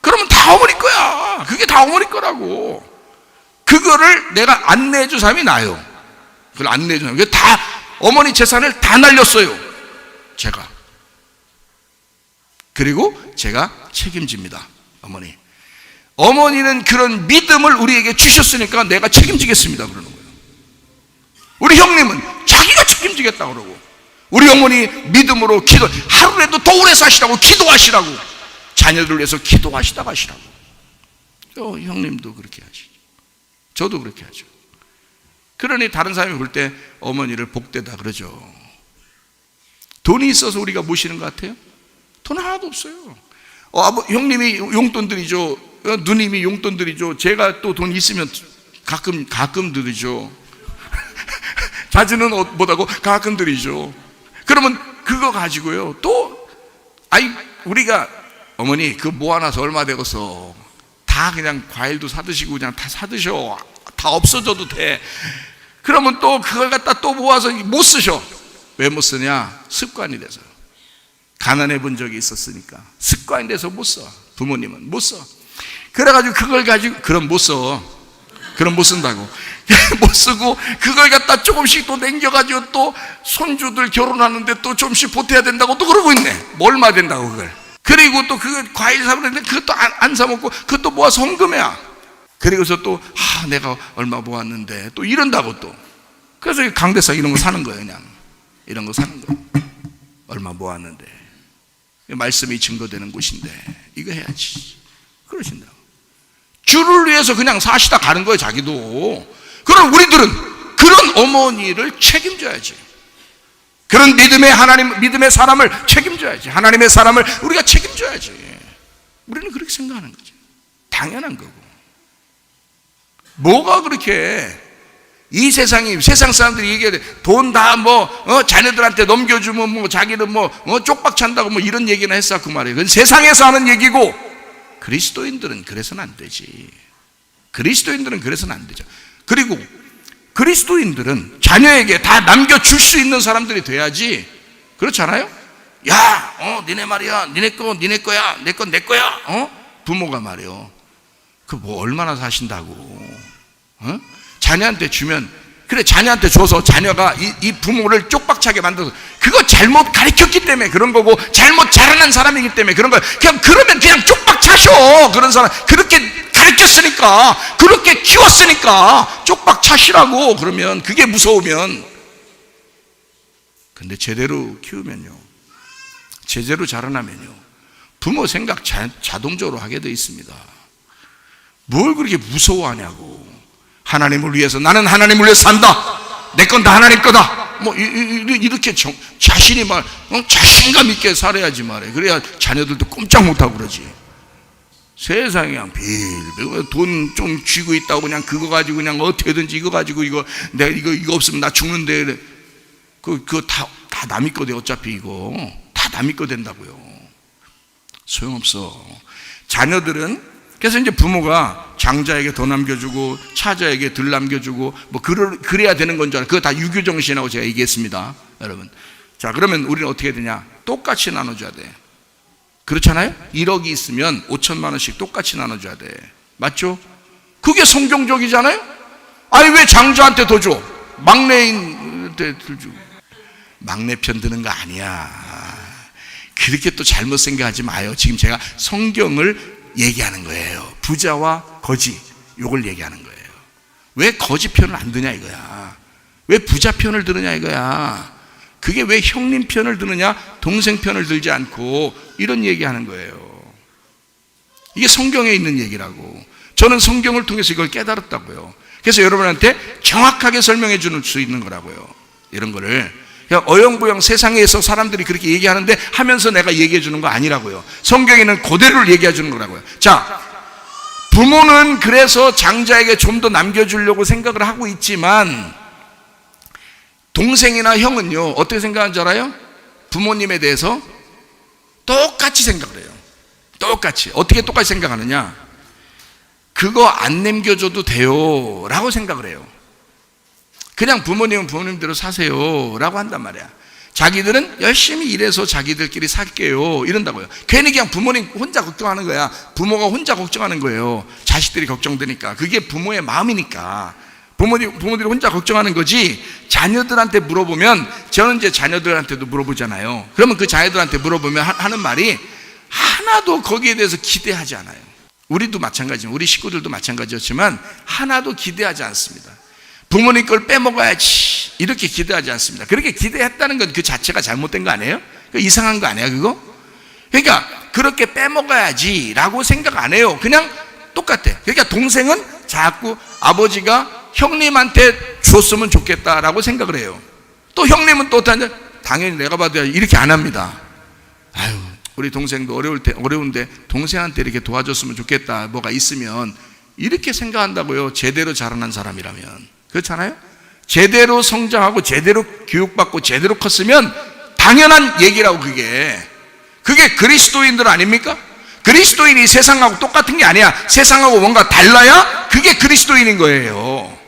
그러면 다 어머니 거야. 그게 다 어머니 거라고. 그거를 내가 안내해 준 사람이 나요. 그걸 안내해 준 사람이 다 어머니 재산을 다 날렸어요. 제가. 그리고 제가 책임집니다. 어머니는 그런 믿음을 우리에게 주셨으니까 내가 책임지겠습니다 그러는 거예요. 우리 형님은 자기가 책임지겠다 그러고, 우리 어머니 믿음으로 하루라도 더 오래 사시라고 기도하시라고, 자녀들 위해서 기도하시다 가시라고. 형님도 그렇게 하시죠. 저도 그렇게 하죠. 그러니 다른 사람이 볼 때 어머니를 복되다 그러죠. 돈이 있어서 우리가 모시는 것 같아요? 돈 하나도 없어요. 형님이 용돈 드리죠. 누님이 용돈 드리죠. 제가 또 돈 있으면 가끔 드리죠. 자주는 못하고 가끔 드리죠. 그러면 그거 가지고요. 또 우리가 어머니 그거 모아놔서 얼마 되겠어. 다 그냥 과일도 사드시고 그냥 다 사드셔. 다 없어져도 돼. 그러면 또 그걸 갖다 또 모아서 못 쓰셔. 왜 못 쓰냐? 습관이 돼서. 가난해 본 적이 있었으니까 습관이 돼서 못 써. 부모님은 못 써. 그래가지고 그걸 가지고 그럼 못 써. 그럼 못 쓴다고. 못 쓰고 그걸 갖다 조금씩 또 남겨가지고 또 손주들 결혼하는데 또 조금씩 보태야 된다고 또 그러고 있네. 뭐 얼마 된다고 그걸. 그리고 또 그 과일 사면 그것도 안 사 먹고 그것도 모아서 헌금해야. 그리고서 또 내가 얼마 모았는데 또 이런다고 또. 그래서 강대상 이런 거 사는 거예요. 그냥 이런 거 사는 거. 얼마 모았는데 말씀이 증거되는 곳인데 이거 해야지. 그러신다고. 주를 위해서 그냥 사시다 가는 거예요. 자기도. 그럼 우리들은 그런 어머니를 책임져야지. 그런 믿음의 사람을 책임져야지. 하나님의 사람을 우리가 책임져야지. 우리는 그렇게 생각하는 거죠. 당연한 거고. 뭐가 그렇게 세상 사람들이 얘기해. 돈 다 자녀들한테 넘겨주면 자기는 쪽박 찬다고 이런 얘기나 했어. 그 말이에요. 그건 세상에서 하는 얘기고, 그리스도인들은 그래서는 안 되지. 그리스도인들은 그래서는 안 되죠. 그리고 그리스도인들은 자녀에게 다 남겨줄 수 있는 사람들이 돼야지. 그렇잖아요? 야, 니네 말이야. 니네 거야. 내 건 내 거야. 부모가 말이요. 그 얼마나 사신다고. 자녀한테 주면, 그래, 자녀한테 줘서 자녀가 이 부모를 쪽박차게 만들어서, 그거 잘못 가르쳤기 때문에 그런 거고, 잘못 자라난 사람이기 때문에 그런 거야. 그러면 그냥 쪽박차셔. 그런 사람. 그렇게 가르쳤으니까, 그렇게 키웠으니까, 쪽박차시라고. 그러면, 그게 무서우면. 근데 제대로 키우면요, 제대로 자라나면요, 부모 생각 자동적으로 하게 돼 있습니다. 뭘 그렇게 무서워하냐고. 하나님을 위해서, 나는 하나님을 위해서 산다. 내 건 다 하나님 거다. 이렇게 자신이 자신감 있게 살아야지 말이에요. 그래야 자녀들도 꼼짝 못하고 그러지. 세상에 그냥 빌 돈 좀 쥐고 있다고 그냥 그거 가지고 그냥 어떻게든지 이거 가지고 이거 내가 이거 없으면 나 죽는데 그거 다 남이 거 돼. 어차피 이거 다 남이 거 된다고요. 소용없어. 자녀들은 그래서 이제 부모가 장자에게 더 남겨주고 차자에게 덜 남겨주고 뭐 그래야 되는 건 줄 알아요. 그거 다 유교 정신이라고 제가 얘기했습니다, 여러분. 자, 그러면 우리는 어떻게 되냐? 똑같이 나눠줘야 돼. 그렇잖아요? 1억이 있으면 5천만 원씩 똑같이 나눠줘야 돼. 맞죠? 그게 성경적이잖아요? 아니 왜 장자한테 더 줘? 막내인한테 덜 줘. 막내 편 드는 거 아니야. 그렇게 또 잘못 생각하지 마요. 지금 제가 성경을 얘기하는 거예요. 부자와 거지, 요걸 얘기하는 거예요. 왜 거지 편을 안 드냐 이거야. 왜 부자 편을 들으냐 이거야. 그게 왜 형님 편을 드느냐, 동생 편을 들지 않고 이런 얘기하는 거예요. 이게 성경에 있는 얘기라고. 저는 성경을 통해서 이걸 깨달았다고요. 그래서 여러분한테 정확하게 설명해 줄 수 있는 거라고요. 이런 거를 그냥 어영부영 세상에서 사람들이 그렇게 얘기하는데 하면서 내가 얘기해 주는 거 아니라고요. 성경에는 그대로를 얘기해 주는 거라고요. 자, 부모는 그래서 장자에게 좀 더 남겨주려고 생각을 하고 있지만 동생이나 형은요 어떻게 생각하는 줄 알아요? 부모님에 대해서 똑같이 생각을 해요. 똑같이. 어떻게 똑같이 생각하느냐? 그거 안 남겨줘도 돼요 라고 생각을 해요. 그냥 부모님은 부모님대로 사세요 라고 한단 말이야. 자기들은 열심히 일해서 자기들끼리 살게요 이런다고요. 괜히 그냥 부모님 혼자 걱정하는 거야. 부모가 혼자 걱정하는 거예요. 자식들이 걱정되니까. 그게 부모의 마음이니까 부모들이 혼자 걱정하는 거지. 자녀들한테 물어보면, 저는 이제 자녀들한테도 물어보잖아요. 그러면 그 자녀들한테 물어보면 하는 말이 하나도 거기에 대해서 기대하지 않아요. 우리도 마찬가지지만, 우리 식구들도 마찬가지였지만 하나도 기대하지 않습니다. 부모님 걸 빼먹어야지 이렇게 기대하지 않습니다. 그렇게 기대했다는 건 그 자체가 잘못된 거 아니에요? 이상한 거 아니야 그거? 그러니까 그렇게 빼먹어야지 라고 생각 안 해요. 그냥 똑같아. 그러니까 동생은 자꾸 아버지가 형님한테 줬으면 좋겠다라고 생각을 해요. 또 형님은 또 당연히 내가 받아야지 이렇게 안 합니다. 아유, 우리 동생도 어려운데 동생한테 이렇게 도와줬으면 좋겠다, 뭐가 있으면, 이렇게 생각한다고요. 제대로 자라난 사람이라면. 그렇잖아요? 제대로 성장하고 제대로 교육받고 제대로 컸으면 당연한 얘기라고. 그게 그리스도인들 아닙니까? 그리스도인이 세상하고 똑같은 게 아니야. 세상하고 뭔가 달라야 그게 그리스도인인 거예요.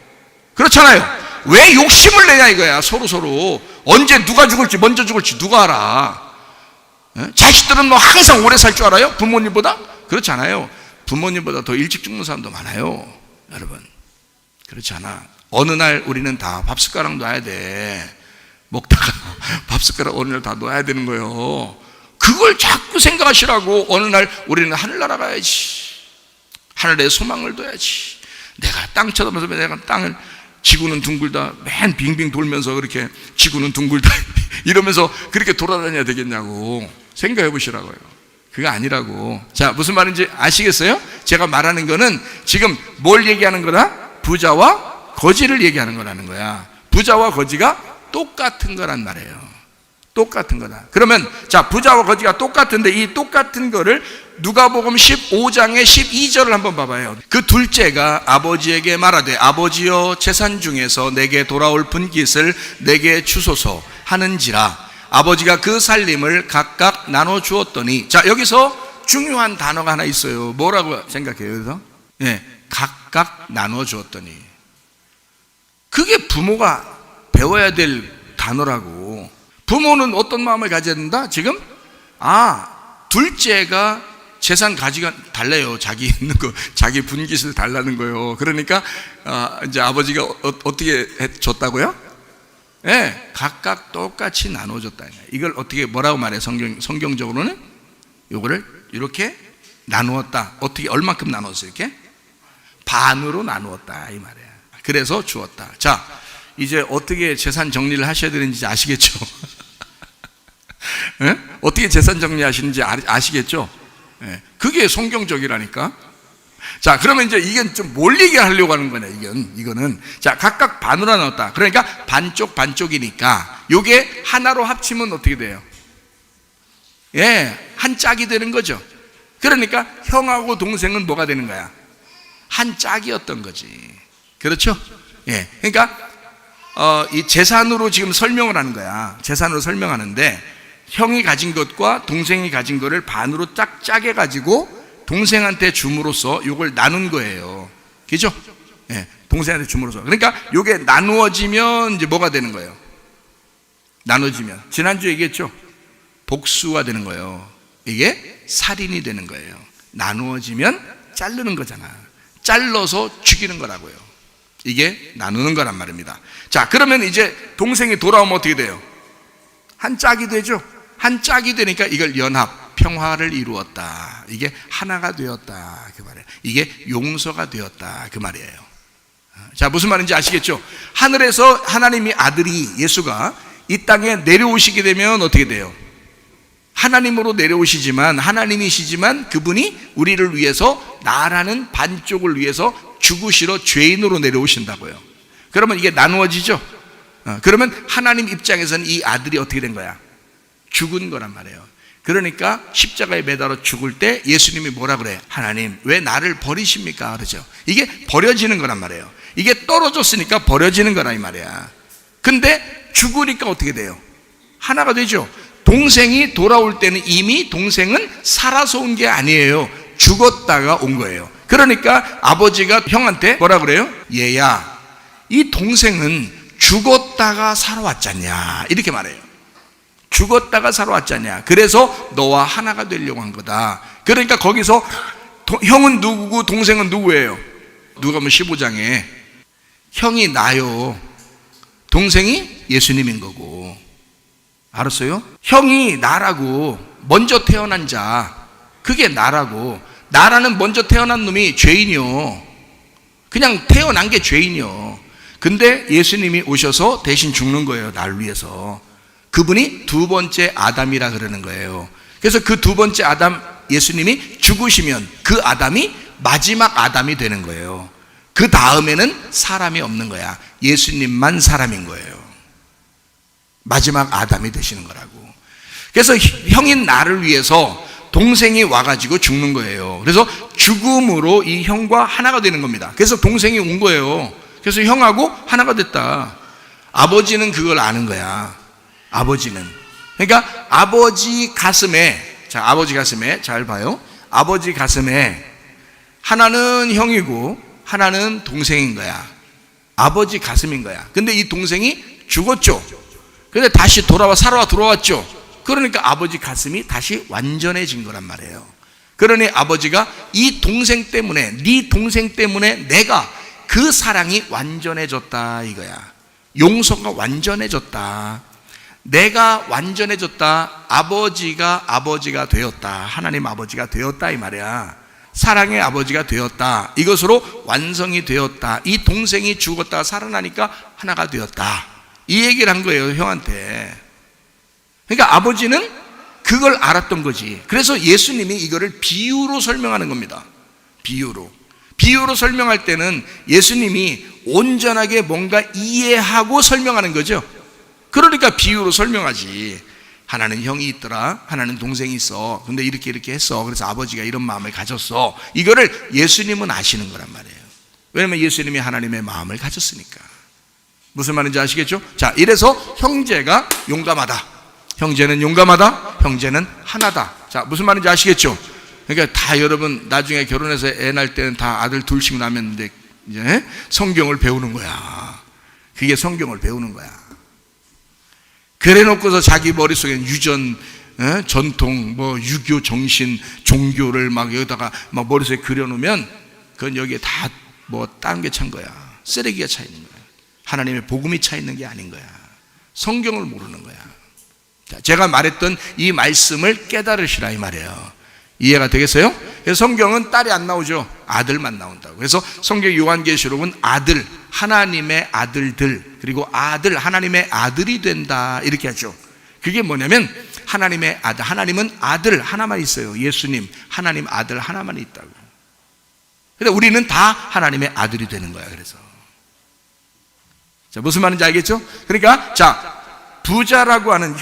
그렇잖아요? 왜 욕심을 내냐 이거야. 서로 언제 누가 죽을지, 먼저 죽을지 누가 알아? 자식들은 뭐 항상 오래 살 줄 알아요? 부모님보다? 그렇지 않아요. 부모님보다 더 일찍 죽는 사람도 많아요, 여러분. 그렇지 않아. 어느 날 우리는 다 밥숟가락 놔야 돼. 먹다가 밥숟가락 어느 날 다 놔야 되는 거예요. 그걸 자꾸 생각하시라고. 어느 날 우리는 하늘나라 가야지, 하늘에 소망을 둬야지, 내가 땅 쳐다보면서 내가 땅을, 지구는 둥글다, 맨 빙빙 돌면서 그렇게 지구는 둥글다 이러면서 그렇게 돌아다녀야 되겠냐고 생각해 보시라고요. 그거 아니라고. 자, 무슨 말인지 아시겠어요? 제가 말하는 거는 지금 뭘 얘기하는 거다? 부자와 거지를 얘기하는 거라는 거야. 부자와 거지가 똑같은 거란 말이에요. 똑같은 거다. 그러면 자, 부자와 거지가 똑같은데 이 똑같은 거를 누가복음 15장의 12절을 한번 봐봐요. 그 둘째가 아버지에게 말하되 아버지여 재산 중에서 내게 돌아올 분깃을 내게 주소서 하는지라. 아버지가 그 살림을 각각 나눠 주었더니, 자, 여기서 중요한 단어가 하나 있어요. 뭐라고 생각해요? 여기서 각각 나눠 주었더니. 그게 부모가 배워야 될 단어라고. 부모는 어떤 마음을 가져야 된다? 지금 둘째가 재산 가지가 달래요. 자기 있는 거, 자기 분깃을 달라는 거예요. 그러니까 이제 아버지가 어떻게 줬다고요? 각각 똑같이 나눠줬다. 이걸 어떻게 뭐라고 말해? 성경적으로는 요거를 이렇게 나누었다. 어떻게 얼마큼 나눴어요? 이렇게 반으로 나누었다 이 말이야. 그래서 주었다. 자, 이제 어떻게 재산 정리를 하셔야 되는지 아시겠죠? 어떻게 재산 정리하시는지 아시겠죠? 그게 성경적이라니까. 자, 그러면 이제 이건 좀 뭘 얘기하려고 하는 거냐, 이거는. 자, 각각 반으로 나눴다. 그러니까 반쪽이니까 요게 하나로 합치면 어떻게 돼요? 한 짝이 되는 거죠. 그러니까 형하고 동생은 뭐가 되는 거야? 한 짝이었던 거지. 그렇죠? 예. 그러니까 이 재산으로 지금 설명을 하는 거야. 재산으로 설명하는데 형이 가진 것과 동생이 가진 거를 반으로 딱 짜게 가지고 동생한테 줌으로써 이걸 나눈 거예요. 그죠? 예. 동생한테 줌으로써. 그러니까 이게 나누어지면 이제 뭐가 되는 거예요? 나눠지면 지난주에 얘기했죠? 복수가 되는 거예요. 이게 살인이 되는 거예요. 나누어지면 자르는 거잖아. 잘라서 죽이는 거라고요. 이게 나누는 거란 말입니다. 자, 그러면 이제 동생이 돌아오면 어떻게 돼요? 한 짝이 되죠. 한 짝이 되니까 이걸 연합, 평화를 이루었다. 이게 하나가 되었다 그 말이에요. 이게 용서가 되었다 그 말이에요. 자, 무슨 말인지 아시겠죠? 하늘에서 하나님이 아들이 예수가 이 땅에 내려오시게 되면 어떻게 돼요? 하나님으로 내려오시지만, 하나님이시지만 그분이 우리를 위해서, 나라는 반쪽을 위해서 죽으시러 죄인으로 내려오신다고요. 그러면 이게 나누어지죠? 그러면 하나님 입장에서는 이 아들이 어떻게 된 거야? 죽은 거란 말이에요. 그러니까 십자가에 매달아 죽을 때 예수님이 뭐라 그래? 하나님 왜 나를 버리십니까? 그러죠. 이게 버려지는 거란 말이에요. 이게 떨어졌으니까 버려지는 거라 이 말이야. 근데 죽으니까 어떻게 돼요? 하나가 되죠. 동생이 돌아올 때는 이미 동생은 살아서 온 게 아니에요. 죽었다가 온 거예요. 그러니까 아버지가 형한테 뭐라 그래요? 얘야, 이 동생은 죽었다가 살아왔잖냐 이렇게 말해요. 죽었다가 살아왔잖냐. 그래서 너와 하나가 되려고 한 거다. 그러니까 거기서 형은 누구고 동생은 누구예요? 누가복음 15장에 형이 나요, 동생이 예수님인 거고. 알았어요? 형이 나라고, 먼저 태어난 자, 그게 나라고. 나라는 먼저 태어난 놈이 죄인이요. 그냥 태어난 게 죄인이요. 근데 예수님이 오셔서 대신 죽는 거예요. 날 위해서. 그분이 두 번째 아담이라 그러는 거예요. 그래서 그 두 번째 아담, 예수님이 죽으시면 그 아담이 마지막 아담이 되는 거예요. 그 다음에는 사람이 없는 거야. 예수님만 사람인 거예요. 마지막 아담이 되시는 거라고. 그래서 형인 나를 위해서 동생이 와가지고 죽는 거예요. 그래서 죽음으로 이 형과 하나가 되는 겁니다. 그래서 동생이 온 거예요. 그래서 형하고 하나가 됐다. 아버지는 그걸 아는 거야. 아버지는. 그러니까 아버지 가슴에, 자, 아버지 가슴에 잘 봐요. 아버지 가슴에 하나는 형이고 하나는 동생인 거야. 아버지 가슴인 거야. 근데 이 동생이 죽었죠. 근데 다시 돌아왔죠. 그러니까 아버지 가슴이 다시 완전해진 거란 말이에요. 그러니 아버지가 이 동생 때문에, 네 동생 때문에 내가 그 사랑이 완전해졌다 이거야. 용서가 완전해졌다. 내가 완전해졌다. 아버지가 되었다. 하나님 아버지가 되었다 이 말이야. 사랑의 아버지가 되었다. 이것으로 완성이 되었다. 이 동생이 죽었다가 살아나니까 하나가 되었다. 이 얘기를 한 거예요, 형한테. 그러니까 아버지는 그걸 알았던 거지. 그래서 예수님이 이거를 비유로 설명하는 겁니다. 비유로 설명할 때는 예수님이 온전하게 뭔가 이해하고 설명하는 거죠. 그러니까 비유로 설명하지. 하나는 형이 있더라, 하나는 동생이 있어. 근데 이렇게 했어. 그래서 아버지가 이런 마음을 가졌어. 이거를 예수님은 아시는 거란 말이에요. 왜냐면 예수님이 하나님의 마음을 가졌으니까. 무슨 말인지 아시겠죠? 자, 이래서 형제가 용감하다. 형제는 용감하다. 형제는 하나다. 자, 무슨 말인지 아시겠죠? 그러니까 다 여러분 나중에 결혼해서 애 낳을 때는 다 아들 둘씩 낳으면 이제 성경을 배우는 거야. 그게 성경을 배우는 거야. 그래 놓고서 자기 머릿속에 유전, 전통, 유교 정신, 종교를 막 여기다가 막 머릿속에 그려놓으면 그건 여기에 다 딴 게 찬 거야. 쓰레기가 차 있는 거야. 하나님의 복음이 차 있는 게 아닌 거야. 성경을 모르는 거야. 자, 제가 말했던 이 말씀을 깨달으시라 이 말이에요. 이해가 되겠어요? 그래서 성경은 딸이 안 나오죠. 아들만 나온다고. 그래서 성경 요한계시록은 아들, 하나님의 아들들, 그리고 아들, 하나님의 아들이 된다 이렇게 하죠. 그게 뭐냐면 하나님의 아들, 하나님은 아들 하나만 있어요. 예수님, 하나님 아들 하나만 있다고. 근데 우리는 다 하나님의 아들이 되는 거야. 그래서 자, 무슨 말인지 알겠죠? 그러니까 자, 부자라고 하는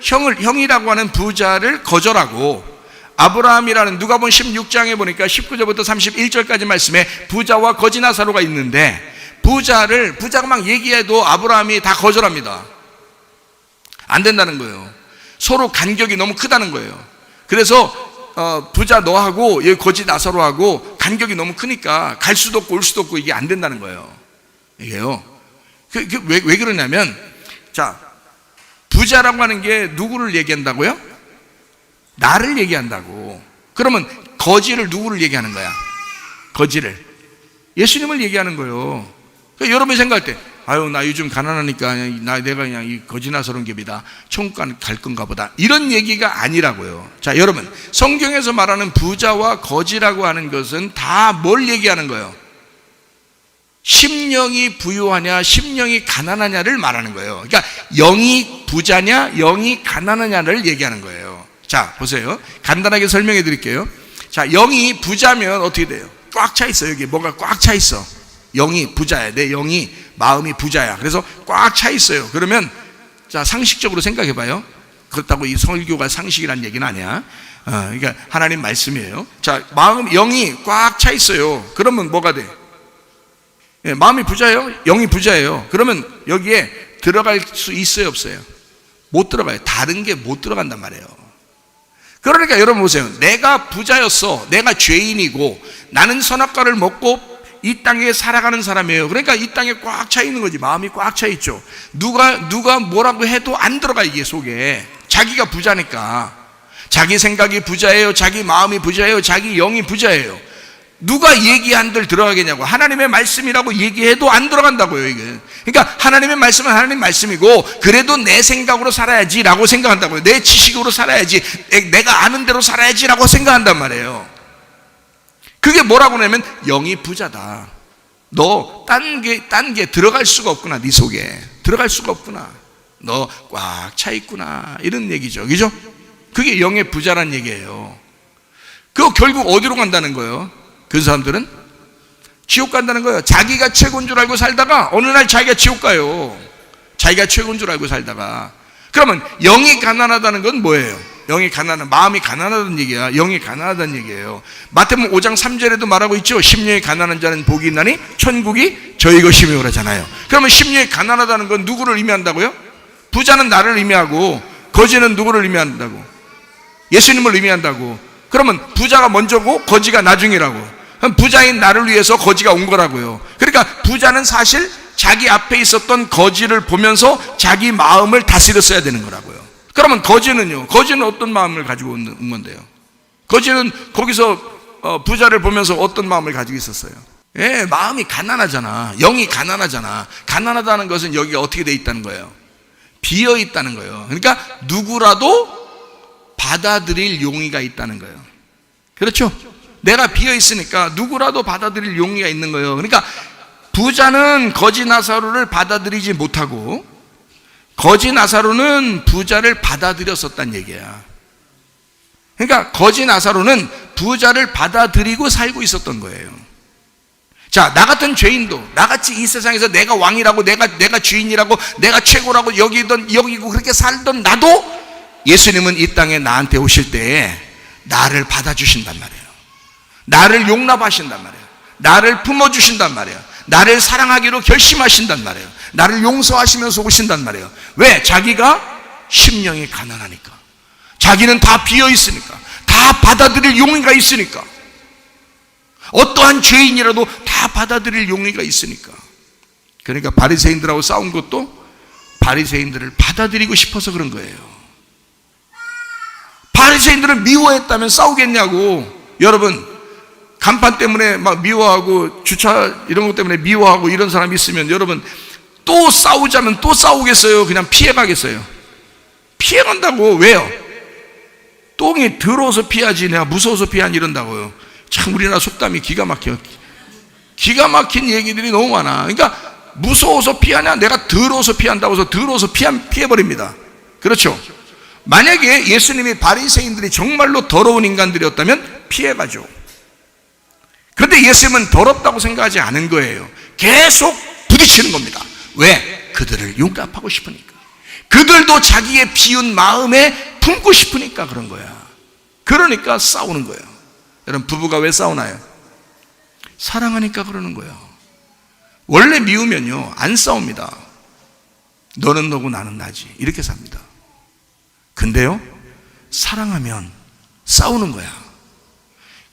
형이라고 하는 부자를 거절하고 아브라함이라는 누가복음 16장에 보니까 19절부터 31절까지 말씀에 부자와 거지 나사로가 있는데, 부자가 막 얘기해도 아브라함이 다 거절합니다. 안 된다는 거예요. 서로 간격이 너무 크다는 거예요. 그래서 부자 너하고 여기 거지 나사로하고 간격이 너무 크니까 갈 수도 없고 올 수도 없고 이게 안 된다는 거예요. 이게요. 왜 그러냐면, 자, 부자라고 하는 게 누구를 얘기한다고요? 나를 얘기한다고. 그러면 거지를 누구를 얘기하는 거야? 거지를 예수님을 얘기하는 거예요. 그러니까 여러분이 생각할 때, 아유 나 요즘 가난하니까 내가 그냥 이 거지 나서는 ገብ이다, 천국 갈 건가 보다, 이런 얘기가 아니라고요. 자, 여러분, 성경에서 말하는 부자와 거지라고 하는 것은 다 뭘 얘기하는 거예요? 심령이 부유하냐 심령이 가난하냐를 말하는 거예요. 그러니까 영이 부자냐 영이 가난하냐를 얘기하는 거예요. 자, 보세요. 간단하게 설명해 드릴게요. 자, 영이 부자면 어떻게 돼요? 꽉 차 있어. 여기 뭔가 꽉 차 있어. 영이 부자야. 내 영이, 마음이 부자야. 그래서 꽉 차 있어요. 그러면 자, 상식적으로 생각해 봐요. 그렇다고 이 설교가 상식이란 얘기는 아니야. 그러니까 하나님 말씀이에요. 자, 영이 꽉 차 있어요. 그러면 뭐가 돼? 마음이 부자예요? 영이 부자예요. 그러면 여기에 들어갈 수 있어요, 없어요? 못 들어가요. 다른 게 못 들어간단 말이에요. 그러니까 여러분 보세요. 내가 부자였어. 내가 죄인이고 나는 선악과를 먹고 이 땅에 살아가는 사람이에요. 그러니까 이 땅에 꽉 차 있는 거지. 마음이 꽉 차 있죠. 누가 뭐라고 해도 안 들어가, 이게 속에. 자기가 부자니까. 자기 생각이 부자예요. 자기 마음이 부자예요. 자기 영이 부자예요. 누가 얘기한들 들어가겠냐고. 하나님의 말씀이라고 얘기해도 안 들어간다고요, 이게. 그러니까 하나님의 말씀은 하나님 말씀이고, 그래도 내 생각으로 살아야지 라고 생각한다고요. 내 지식으로 살아야지, 내가 아는 대로 살아야지 라고 생각한단 말이에요. 그게 뭐라고 하냐면 영이 부자다. 너 딴 게 들어갈 수가 없구나. 네 속에 들어갈 수가 없구나. 너 꽉 차 있구나, 이런 얘기죠. 그죠? 그게 영의 부자란 얘기예요. 그거 결국 어디로 간다는 거예요? 그 사람들은 지옥 간다는 거예요. 자기가 최고인 줄 알고 살다가 어느 날 자기가 지옥 가요. 자기가 최고인 줄 알고 살다가. 그러면 영이 가난하다는 건 뭐예요? 마음이 가난하다는 얘기야. 영이 가난하다는 얘기예요. 마태복음 5장 3절에도 말하고 있죠. 심령이 가난한 자는 복이 있나니 천국이 저희 것이며 그러잖아요. 그러면 심령이 가난하다는 건 누구를 의미한다고요? 부자는 나를 의미하고, 거지는 누구를 의미한다고? 예수님을 의미한다고. 그러면 부자가 먼저고 거지가 나중이라고. 그럼 부자인 나를 위해서 거지가 온 거라고요. 그러니까 부자는 사실 자기 앞에 있었던 거지를 보면서 자기 마음을 다스렸어야 되는 거라고요. 그러면 거지는요? 거지는 어떤 마음을 가지고 온 건데요? 거지는 거기서 부자를 보면서 어떤 마음을 가지고 있었어요? 예, 마음이 가난하잖아. 영이 가난하잖아. 가난하다는 것은 여기가 어떻게 돼 있다는 거예요? 비어 있다는 거예요. 그러니까 누구라도 받아들일 용의가 있다는 거예요. 그렇죠? 내가 비어 있으니까 누구라도 받아들일 용의가 있는 거예요. 그러니까 부자는 거지 나사로를 받아들이지 못하고, 거지 나사로는 부자를 받아들였었단 얘기야. 그러니까 거지 나사로는 부자를 받아들이고 살고 있었던 거예요. 자, 나 같은 죄인도, 나같이 이 세상에서 내가 왕이라고, 내가 주인이라고, 내가 최고라고 여기고 그렇게 살던 나도 예수님은 이 땅에 나한테 오실 때에 나를 받아주신단 말이에요. 나를 용납하신단 말이에요. 나를 품어주신단 말이에요. 나를 사랑하기로 결심하신단 말이에요. 나를 용서하시면서 오신단 말이에요. 왜? 자기가 심령이 가난하니까. 자기는 다 비어 있으니까. 다 받아들일 용의가 있으니까. 어떠한 죄인이라도 다 받아들일 용의가 있으니까. 그러니까 바리새인들하고 싸운 것도 바리새인들을 받아들이고 싶어서 그런 거예요. 바리새인들을 미워했다면 싸우겠냐고. 여러분, 간판 때문에 막 미워하고 주차 이런 것 때문에 미워하고 이런 사람이 있으면 여러분 또 싸우자면 또 싸우겠어요? 그냥 피해가겠어요? 피해간다고. 왜요? 똥이 더러워서 피하지 내가 무서워서 피하니 이런다고요. 참 우리나라 속담이 기가 막혀. 기가 막힌 얘기들이 너무 많아. 그러니까 무서워서 피하냐, 내가 더러워서 피한다고 해서 더러워서 피해버립니다. 그렇죠? 만약에 예수님이 바리새인들이 정말로 더러운 인간들이었다면 피해가죠. 그런데 예수님은 더럽다고 생각하지 않은 거예요. 계속 부딪히는 겁니다. 왜? 그들을 용납하고 싶으니까. 그들도 자기의 비운 마음에 품고 싶으니까 그런 거야. 그러니까 싸우는 거예요. 여러분, 부부가 왜 싸우나요? 사랑하니까 그러는 거예요. 원래 미우면요 안 싸웁니다. 너는 너고 나는 나지, 이렇게 삽니다. 근데요, 사랑하면 싸우는 거야.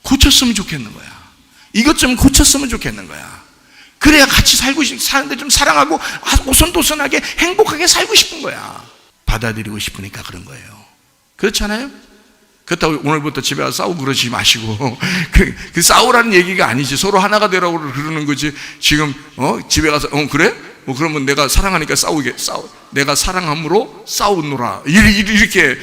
고쳤으면 좋겠는 거야. 이것 좀 고쳤으면 좋겠는 거야. 그래야 같이 사는데 좀 사랑하고 오손도손하게 행복하게 살고 싶은 거야. 받아들이고 싶으니까 그런 거예요. 그렇잖아요? 그렇다고 오늘부터 집에 가서 싸우고 그러지 마시고 그 싸우라는 얘기가 아니지. 서로 하나가 되라고 그러는 거지. 지금 집에 가서 그래? 그러면 내가 사랑하니까 내가 사랑함으로 싸우노라 이렇게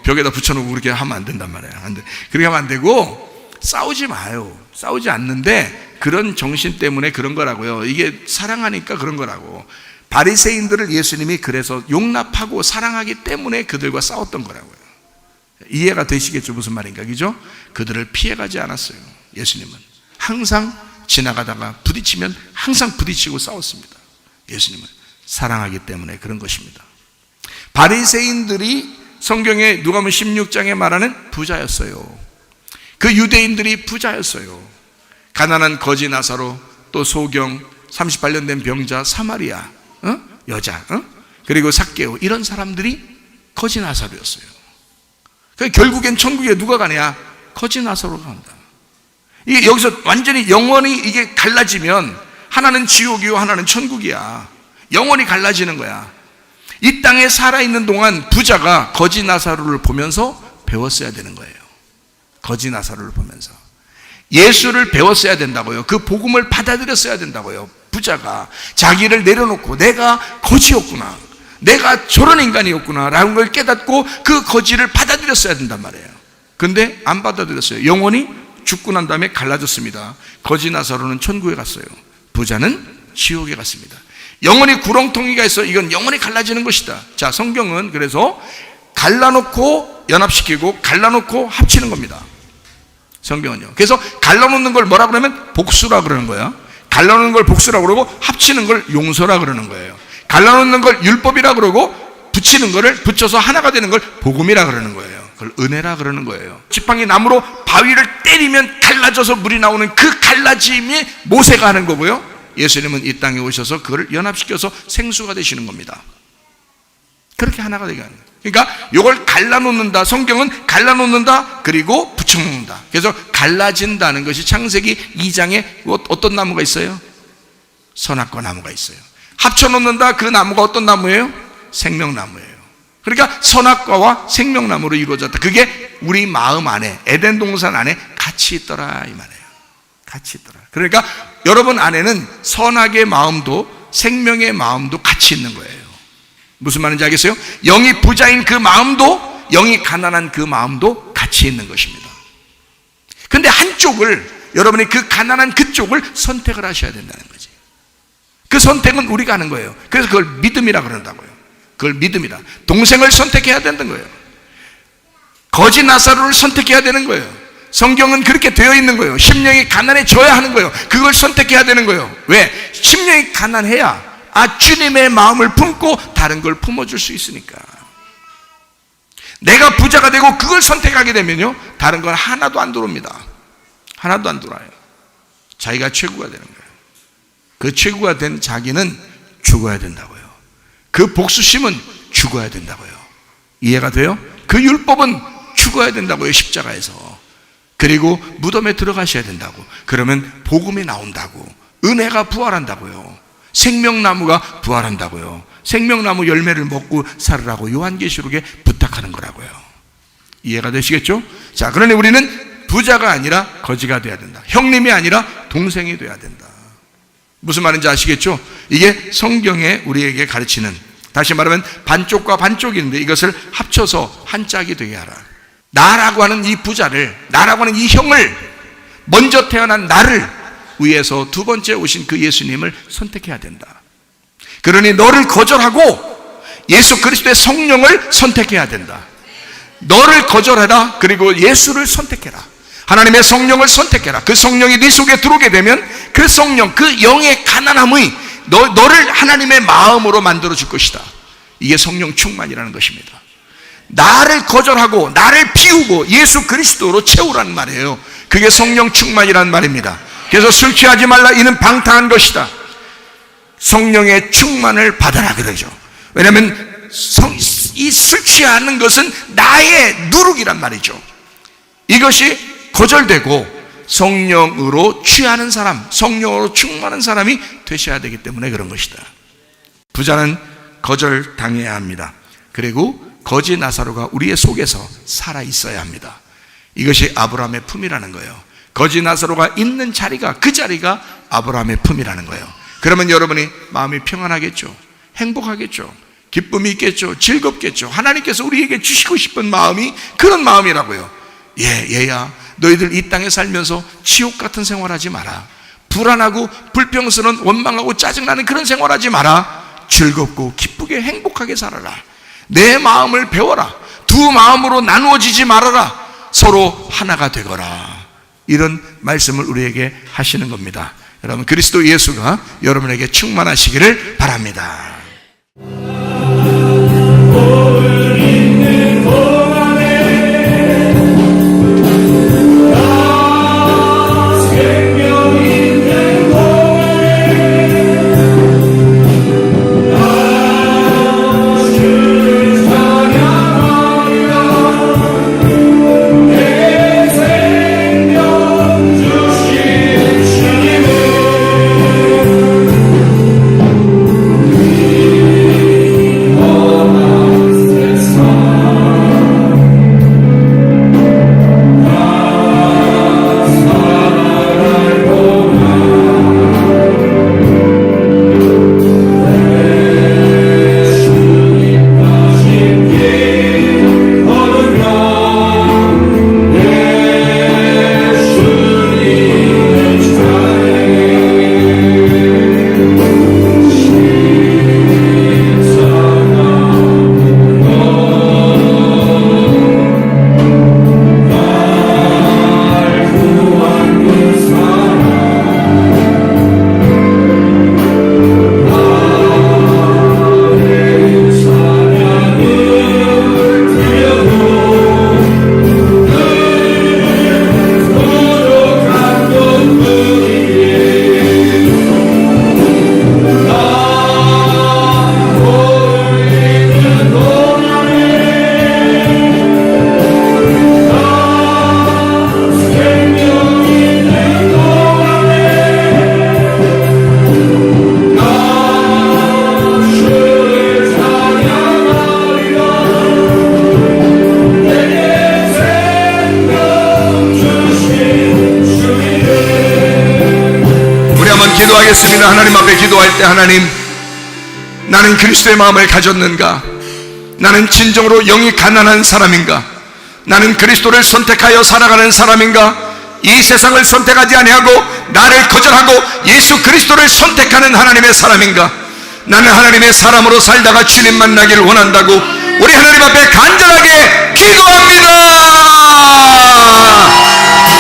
벽에다 붙여놓고 그렇게 하면 안 된단 말이야. 안 돼. 그렇게 하면 안 되고, 싸우지 마요. 싸우지 않는데 그런 정신 때문에 그런 거라고요. 이게 사랑하니까 그런 거라고. 바리새인들을 예수님이 그래서 용납하고 사랑하기 때문에 그들과 싸웠던 거라고요. 이해가 되시겠죠? 무슨 말인가, 그죠? 그들을 피해가지 않았어요. 예수님은 항상 지나가다가 부딪히면 항상 부딪히고 싸웠습니다. 예수님은 사랑하기 때문에 그런 것입니다. 바리새인들이 성경에 누가복음 16장에 말하는 부자였어요. 그 유대인들이 부자였어요. 가난한 거지 나사로, 또 소경, 38년 된 병자, 사마리아 여자, 그리고 삭개오, 이런 사람들이 거지 나사로였어요. 결국엔 천국에 누가 가냐? 거지 나사로가 간다. 이게 여기서 완전히 영원히 이게 갈라지면 하나는 지옥이요 하나는 천국이야. 영원히 갈라지는 거야. 이 땅에 살아있는 동안 부자가 거지 나사로를 보면서 배웠어야 되는 거예요. 거지 나사로를 보면서 예수를 배웠어야 된다고요. 그 복음을 받아들였어야 된다고요. 부자가 자기를 내려놓고 내가 거지였구나, 내가 저런 인간이었구나 라는 걸 깨닫고 그 거지를 받아들였어야 된단 말이에요. 근데 안 받아들였어요. 영원히 죽고 난 다음에 갈라졌습니다. 거지 나사로는 천국에 갔어요. 부자는 지옥에 갔습니다. 영원히 구렁텅이가 있어. 이건 영원히 갈라지는 것이다. 자, 성경은 그래서 갈라놓고 연합시키고 갈라놓고 합치는 겁니다. 성경은요. 그래서 갈라놓는 걸 뭐라 그러면 복수라 그러는 거야. 갈라놓는 걸 복수라 그러고 합치는 걸 용서라 그러는 거예요. 갈라놓는 걸 율법이라 그러고 붙이는 거를 붙여서 하나가 되는 걸 복음이라 그러는 거예요. 그걸 은혜라 그러는 거예요. 지팡이 나무로 바위를 때리면 갈라져서 물이 나오는 그 갈라짐이 모세가 하는 거고요. 예수님은 이 땅에 오셔서 그걸 연합시켜서 생수가 되시는 겁니다. 그렇게 하나가 되게 하는 거예요. 그러니까 이걸 갈라놓는다. 성경은 갈라놓는다 그리고 붙여놓는다. 그래서 갈라진다는 것이 창세기 2장에 어떤 나무가 있어요? 선악과 나무가 있어요. 합쳐놓는다. 그 나무가 어떤 나무예요? 생명나무예요. 그러니까 선악과와 생명나무로 이루어졌다. 그게 우리 마음 안에, 에덴 동산 안에 같이 있더라 이 말이에요. 같이 있더라. 그러니까 여러분 안에는 선악의 마음도 생명의 마음도 같이 있는 거예요. 무슨 말인지 알겠어요? 영이 부자인 그 마음도 영이 가난한 그 마음도 같이 있는 것입니다. 근데 한쪽을, 여러분이 그 가난한 그쪽을 선택을 하셔야 된다는 거지. 그 선택은 우리가 하는 거예요. 그래서 그걸 믿음이라 그런다고요. 그걸 믿음이라. 동생을 선택해야 되는 거예요. 거지 나사로를 선택해야 되는 거예요. 성경은 그렇게 되어 있는 거예요. 심령이 가난해져야 하는 거예요. 그걸 선택해야 되는 거예요. 왜? 심령이 가난해야 주님의 마음을 품고 다른 걸 품어줄 수 있으니까. 내가 부자가 되고 그걸 선택하게 되면요, 다른 건 하나도 안 들어옵니다. 하나도 안 들어와요. 자기가 최고가 되는 거예요. 그 최고가 된 자기는 죽어야 된다고요. 그 복수심은 죽어야 된다고요. 이해가 돼요? 그 율법은 죽어야 된다고요. 십자가에서. 그리고 무덤에 들어가셔야 된다고. 그러면 복음이 나온다고. 은혜가 부활한다고요. 생명나무가 부활한다고요. 생명나무 열매를 먹고 살으라고 요한계시록에 부탁하는 거라고요. 이해가 되시겠죠? 자, 그러니 우리는 부자가 아니라 거지가 돼야 된다. 형님이 아니라 동생이 돼야 된다. 무슨 말인지 아시겠죠? 이게 성경에 우리에게 가르치는, 다시 말하면 반쪽과 반쪽인데 이것을 합쳐서 한 짝이 되게 하라. 나라고 하는 이 부자를, 나라고 하는 이 형을, 먼저 태어난 나를 위해서 두 번째 오신 그 예수님을 선택해야 된다. 그러니 너를 거절하고 예수 그리스도의 성령을 선택해야 된다. 너를 거절해라. 그리고 예수를 선택해라. 하나님의 성령을 선택해라. 그 성령이 네 속에 들어오게 되면 그 성령, 그 영의 가난함의 너를 하나님의 마음으로 만들어 줄 것이다. 이게 성령 충만이라는 것입니다. 나를 거절하고 나를 비우고 예수 그리스도로 채우라는 말이에요. 그게 성령 충만이라는 말입니다. 그래서 술 취하지 말라, 이는 방탕한 것이다. 성령의 충만을 받아라 그러죠. 왜냐하면 이 술 취하는 것은 나의 누룩이란 말이죠. 이것이 거절되고 성령으로 취하는 사람, 성령으로 충만한 사람이 되셔야 되기 때문에 그런 것이다. 부자는 거절당해야 합니다. 그리고 거지 나사로가 우리의 속에서 살아 있어야 합니다. 이것이 아브라함의 품이라는 거예요. 거지 나사로가 있는 자리가, 그 자리가 아브라함의 품이라는 거예요. 그러면 여러분이 마음이 평안하겠죠, 행복하겠죠, 기쁨이 있겠죠, 즐겁겠죠. 하나님께서 우리에게 주시고 싶은 마음이 그런 마음이라고요. 얘야, 너희들 이 땅에 살면서 지옥 같은 생활하지 마라. 불안하고 불평스러운, 원망하고 짜증나는 그런 생활하지 마라. 즐겁고 기쁘게 행복하게 살아라. 내 마음을 배워라. 두 마음으로 나누어지지 말아라. 서로 하나가 되거라. 이런 말씀을 우리에게 하시는 겁니다. 여러분, 그리스도 예수가 여러분에게 충만하시기를 바랍니다. 기도하겠습니다. 하나님 앞에 기도할 때, 하나님, 나는 그리스도의 마음을 가졌는가? 나는 진정으로 영이 가난한 사람인가? 나는 그리스도를 선택하여 살아가는 사람인가? 이 세상을 선택하지 아니하고 나를 거절하고 예수 그리스도를 선택하는 하나님의 사람인가? 나는 하나님의 사람으로 살다가 주님 만나기를 원한다고 우리 하나님 앞에 간절하게 기도합니다.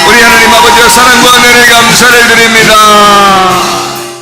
우리 하나님 아버지의 사랑과 은혜를 감사를 드립니다.